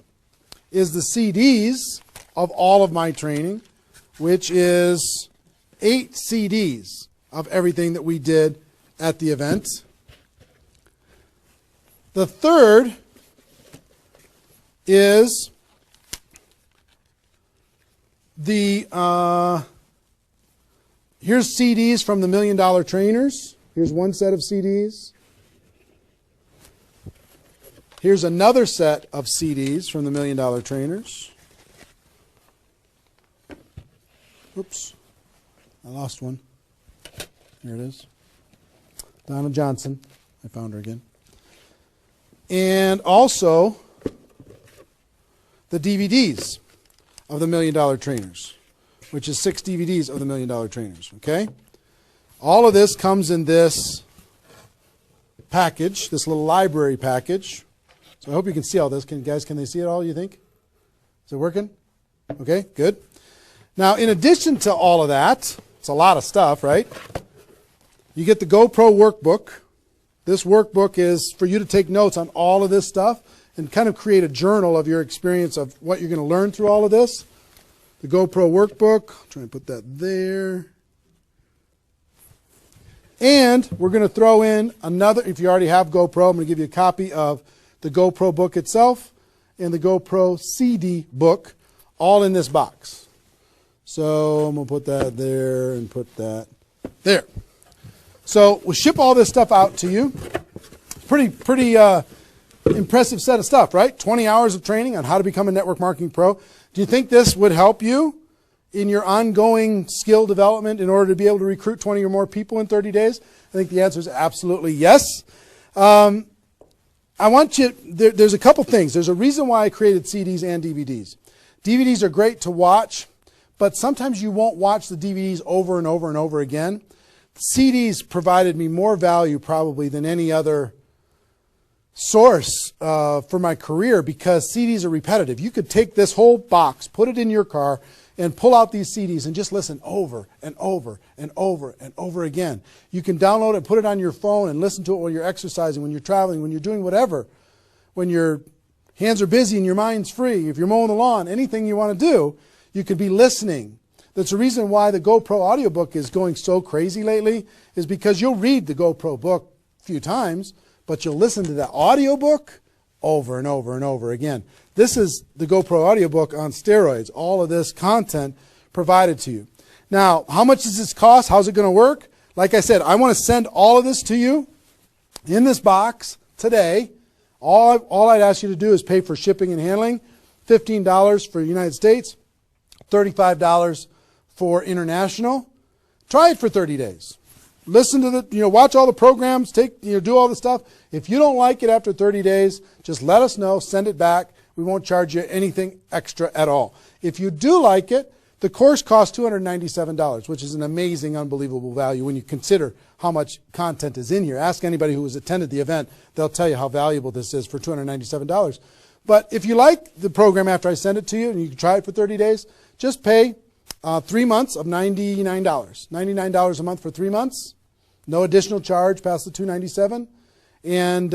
is the CDs of all of my training, which is 8 CDs of everything that we did at the event. The third is the here's CDs from the $1 Million Trainers. Here's one set of CDs. Here's another set of CDs from the $1 Million Trainers. Oops, I lost one. Here it is. Donna Johnson. I found her again. And also the DVDs of the $1 Million Trainers, which is 6 DVDs of the $1 Million Trainers. Okay? All of this comes in this package, this little library package. So I hope you can see all this. Can they see it all, you think? Is it working? Okay, good. Now, in addition to all of that, it's a lot of stuff, right? You get the GoPro workbook. This workbook is for you to take notes on all of this stuff and kind of create a journal of your experience of what you're going to learn through all of this. The GoPro workbook. I'll try and put that there. And we're going to throw in another, if you already have GoPro, I'm going to give you a copy of the GoPro book itself and the GoPro CD book all in this box. So I'm going to put that there and put that there. So we'll ship all this stuff out to you. Pretty impressive set of stuff, right? 20 hours of training on how to become a network marketing pro. Do you think this would help you in your ongoing skill development in order to be able to recruit 20 or more people in 30 days? I think the answer is absolutely yes. I want you, there's a couple things. There's a reason why I created CDs and DVDs. DVDs are great to watch, but sometimes you won't watch the DVDs over and over and over again. CDs provided me more value probably than any other source for my career because CDs are repetitive. You could take this whole box, put it in your car, and pull out these CDs and just listen over and over and over and over again. You can download it, put it on your phone, and listen to it while you're exercising, when you're traveling, when you're doing whatever. When your hands are busy and your mind's free, if you're mowing the lawn, anything you want to do, you could be listening. That's the reason why the GoPro audiobook is going so crazy lately, is because you'll read the GoPro book a few times, but you'll listen to the audiobook over and over and over again. This is the GoPro audiobook on steroids. All of this content provided to you. Now, how much does this cost? How's it going to work? Like I said, I want to send all of this to you in this box today. All I'd ask you to do is pay for shipping and handling, $15 for the United States, $35 for international. Try it for 30 days. Listen to watch all the programs, do all the stuff. If you don't like it after 30 days, just let us know, send it back. We won't charge you anything extra at all. If you do like it, the course costs $297, which is an amazing, unbelievable value when you consider how much content is in here. Ask anybody who has attended the event. They'll tell you how valuable this is for $297. But if you like the program after I send it to you and you can try it for 30 days, just pay 3 months of $99. $99 a month for 3 months. No additional charge past the $297. And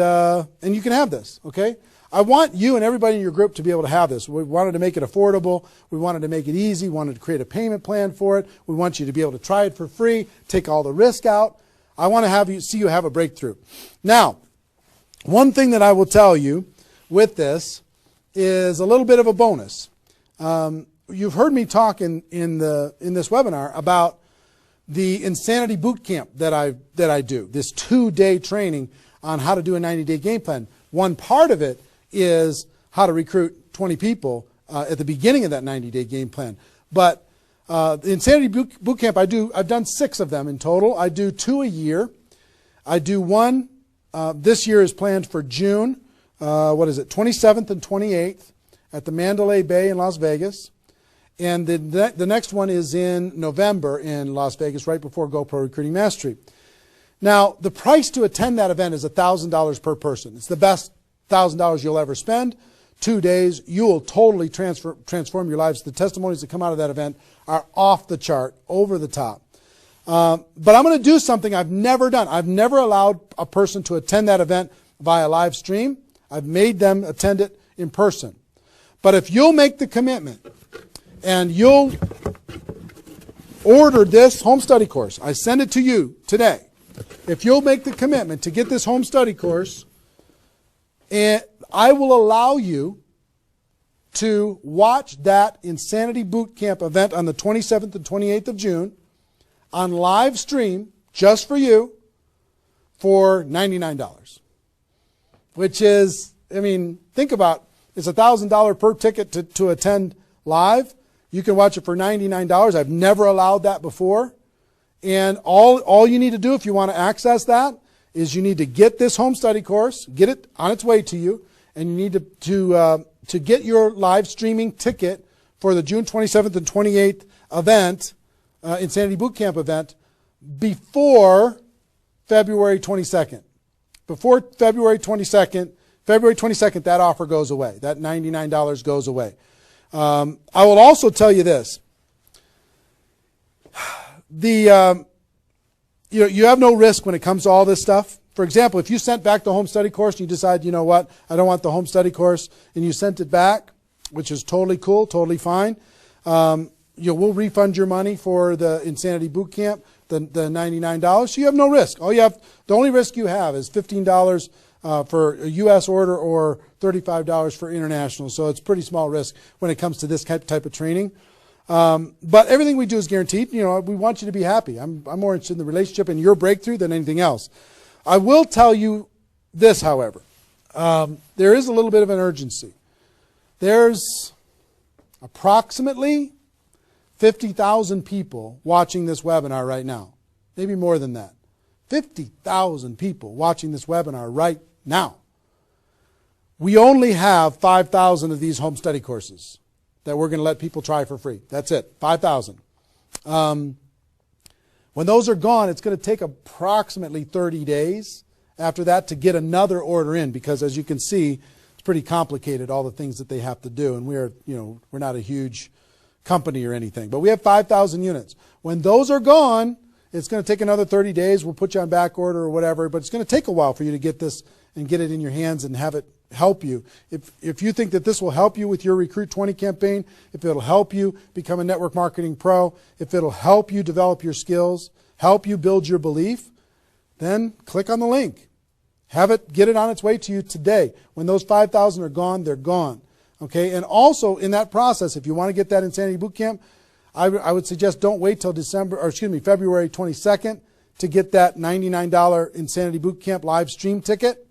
you can have this, okay? I want you and everybody in your group to be able to have this. We wanted to make it affordable. We wanted to make it easy. We wanted to create a payment plan for it. We want you to be able to try it for free, take all the risk out. I want to see you have a breakthrough. Now, one thing that I will tell you with this is a little bit of a bonus. You've heard me talk in this webinar about the Insanity Boot Camp that I do, this 2-day training on how to do a 90-day game plan. One part of it is how to recruit 20 people at the beginning of that 90-day game plan. But the Insanity Boot Camp, I've done 6 of them in total. I do 2 a year. I do one, this year is planned for June, 27th and 28th at the Mandalay Bay in Las Vegas. And the next one is in November in Las Vegas, right before GoPro Recruiting Mastery. Now, the price to attend that event is $1,000 per person. It's the best $1,000 you'll ever spend. 2 days, you will totally transform your lives. The testimonies that come out of that event are off the chart, over the top. But I'm going to do something I've never done. I've never allowed a person to attend that event via live stream. I've made them attend it in person. But if you'll make the commitment and you'll order this home study course, I send it to you today. If you'll make the commitment to get this home study course, and I will allow you to watch that Insanity Boot Camp event on the 27th and 28th of June on live stream just for you for $99. Which is, I mean, think about, it's $1,000 per ticket to attend live. You can watch it for $99. I've never allowed that before. And all you need to do if you want to access that is you need to get this home study course, get it on its way to you, and you need to get your live streaming ticket for the June 27th and 28th event, Insanity Boot Camp event, before February 22nd. Before February 22nd, that offer goes away. That $99 goes away. I will also tell you this. You have no risk when it comes to all this stuff. For example, if you sent back the home study course and you decide, you know what, I don't want the home study course, and you sent it back, which is totally cool, totally fine. We'll refund your money for the Insanity Boot Camp, the $99. So you have no risk. The only risk you have is $15 for a U.S. order or $35 for international. So it's pretty small risk when it comes to this type of training. But everything we do is guaranteed. We want you to be happy. I'm more interested in the relationship and your breakthrough than anything else. I will tell you this, however. There is a little bit of an urgency. There's approximately 50,000 people watching this webinar right now. Maybe more than that. 50,000 people watching this webinar right now. We only have 5,000 of these home study courses that we're going to let people try for free. That's it, 5,000. When those are gone, it's going to take approximately 30 days after that to get another order in, because as you can see, it's pretty complicated, all the things that they have to do, and we're not a huge company or anything, but we have 5,000 units. When those are gone, it's going to take another 30 days. We'll put you on back order or whatever, but it's going to take a while for you to get this and get it in your hands and have it help you. If you think that this will help you with your Recruit 20 campaign, if it'll help you become a network marketing pro, if it'll help you develop your skills, help you build your belief, then click on the link. Get it on its way to you today. When those 5,000 are gone, they're gone. Okay, and also in that process, if you want to get that Insanity Boot Camp, I would suggest don't wait till February 22nd to get that $99 Insanity Boot Camp live stream ticket.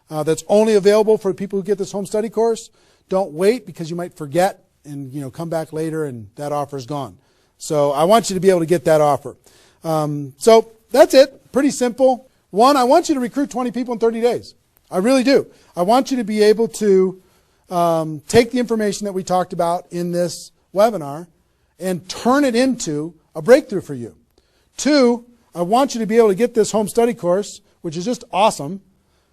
That's only available for people who get this home study course. Don't wait, because you might forget and come back later and that offer's gone. So I want you to be able to get that offer. So that's it. Pretty simple. One, I want you to recruit 20 people in 30 days. I really do. I want you to be able to take the information that we talked about in this webinar and turn it into a breakthrough for you. Two, I want you to be able to get this home study course, which is just awesome,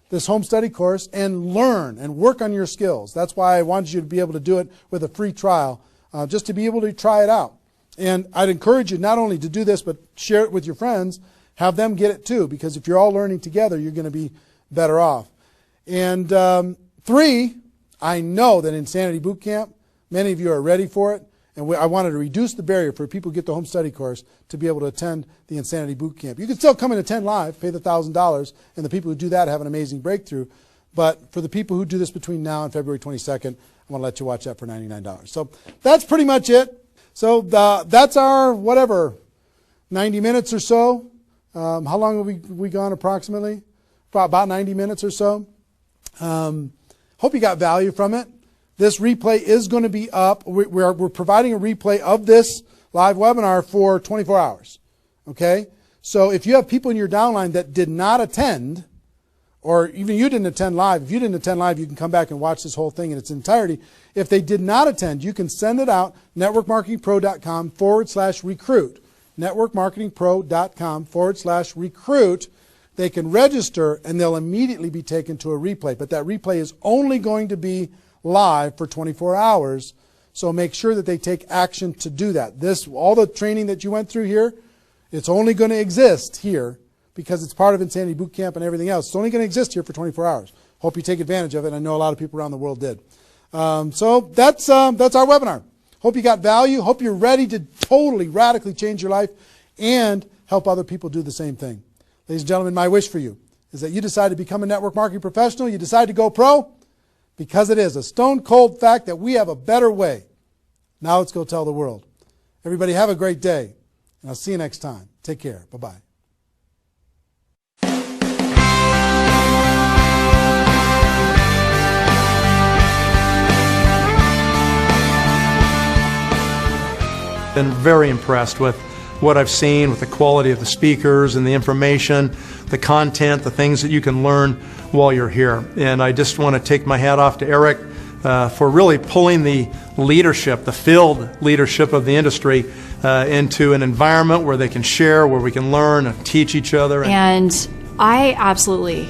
this home study course, and learn and work on your skills. That's why I wanted you to be able to do it with a free trial, just to be able to try it out. And I'd encourage you not only to do this, but share it with your friends, have them get it too, because if you're all learning together, you're going to be better off. And three, I know that Insanity Boot Camp, many of you are ready for it, and I wanted to reduce the barrier for people who get the home study course to be able to attend the Insanity Boot Camp. You can still come and attend live, pay the $1,000, and the people who do that have an amazing breakthrough. But for the people who do this between now and February 22nd, I want to let you watch that for $99. So that's pretty much it. So that's our, 90 minutes or so. How long have we gone approximately? About 90 minutes or so. Hope you got value from it. This replay is going to be up. We're providing a replay of this live webinar for 24 hours. Okay? So if you have people in your downline that did not attend, or even you didn't attend live, if you didn't attend live, you can come back and watch this whole thing in its entirety. If they did not attend, you can send it out, networkmarketingpro.com/recruit. networkmarketingpro.com/recruit. They can register and they'll immediately be taken to a replay. But that replay is only going to be live for 24 hours. So make sure that they take action to do that. All the training that you went through here, it's only going to exist here because it's part of Insanity Boot Camp and everything else. It's only going to exist here for 24 hours. Hope you take advantage of it. I know a lot of people around the world did. So that's our webinar. Hope you got value. Hope you're ready to totally, radically change your life and help other people do the same thing. Ladies and gentlemen, my wish for you is that you decide to become a network marketing professional. You decide to go pro because it is a stone cold fact that we have a better way. Now let's go tell the world. Everybody have a great day, and I'll see you next time. Take care. Bye-bye. Been very impressed with what I've seen, with the quality of the speakers and the information, the content, the things that you can learn while you're here. And I just want to take my hat off to Eric for really pulling the leadership, the field leadership of the industry into an environment where they can share, where we can learn and teach each other. And I absolutely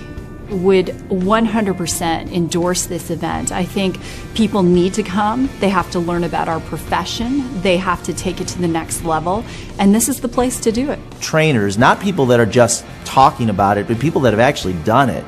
would 100% endorse this event. I think people need to come. They have to learn about our profession. They have to take it to the next level. And this is the place to do it. Trainers, not people that are just talking about it, but people that have actually done it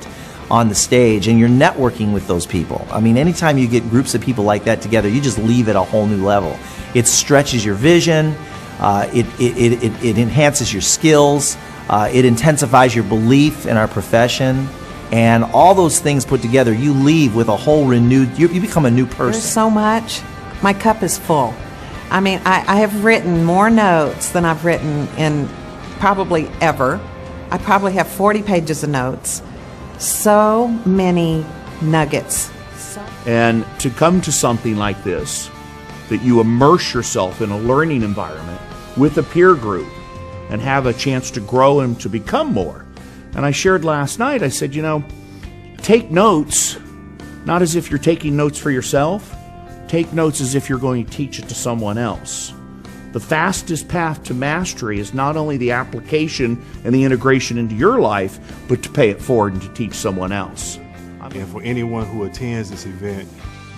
on the stage, and you're networking with those people. I mean, anytime you get groups of people like that together, you just leave at a whole new level. It stretches your vision, it enhances your skills, it intensifies your belief in our profession. And all those things put together, you leave with a whole renewed, you become a new person. There's so much. My cup is full. I mean, I have written more notes than I've written in probably ever. I probably have 40 pages of notes. So many nuggets. And to come to something like this, that you immerse yourself in a learning environment with a peer group and have a chance to grow and to become more. And I shared last night, I said, take notes, not as if you're taking notes for yourself. Take notes as if you're going to teach it to someone else. The fastest path to mastery is not only the application and the integration into your life, but to pay it forward and to teach someone else. And for anyone who attends this event,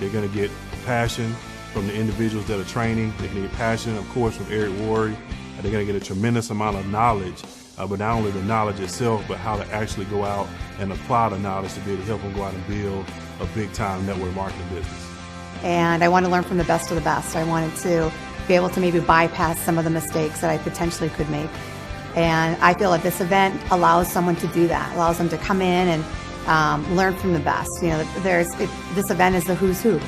they're going to get passion from the individuals that are training. They're going to get passion, of course, from Eric Worre. They're going to get a tremendous amount of knowledge. But not only the knowledge itself, but how to actually go out and apply the knowledge to be able to help them go out and build a big-time network marketing business. And I want to learn from the best of the best. I wanted to be able to maybe bypass some of the mistakes that I potentially could make. And I feel that this event allows someone to do that, allows them to come in and learn from the best. This event is the who's who,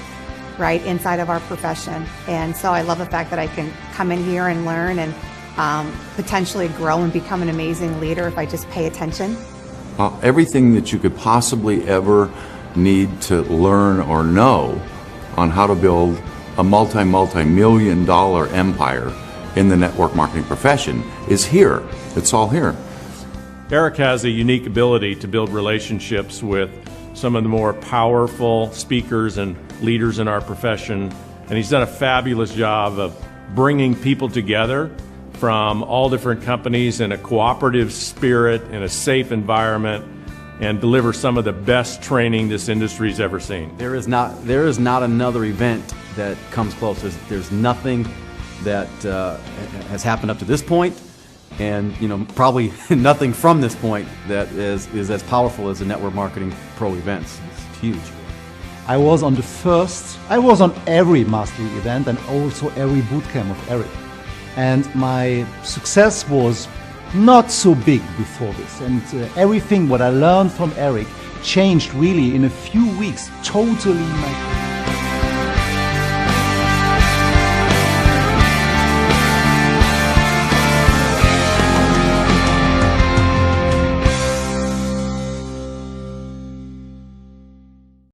right, inside of our profession. And so I love the fact that I can come in here and learn and potentially grow and become an amazing leader if I just pay attention. Everything that you could possibly ever need to learn or know on how to build a multi-million dollar empire in the network marketing profession is here. It's all here. Eric has a unique ability to build relationships with some of the more powerful speakers and leaders in our profession, and he's done a fabulous job of bringing people together from all different companies in a cooperative spirit, in a safe environment, and deliver some of the best training this industry's ever seen. There is not another event that comes close. There's nothing that has happened up to this point, and probably nothing from this point that is as powerful as the Network Marketing Pro events. It's huge. I was on every mastery event and also every bootcamp of Eric. And my success was not so big before this. And everything what I learned from Eric changed really in a few weeks, totally my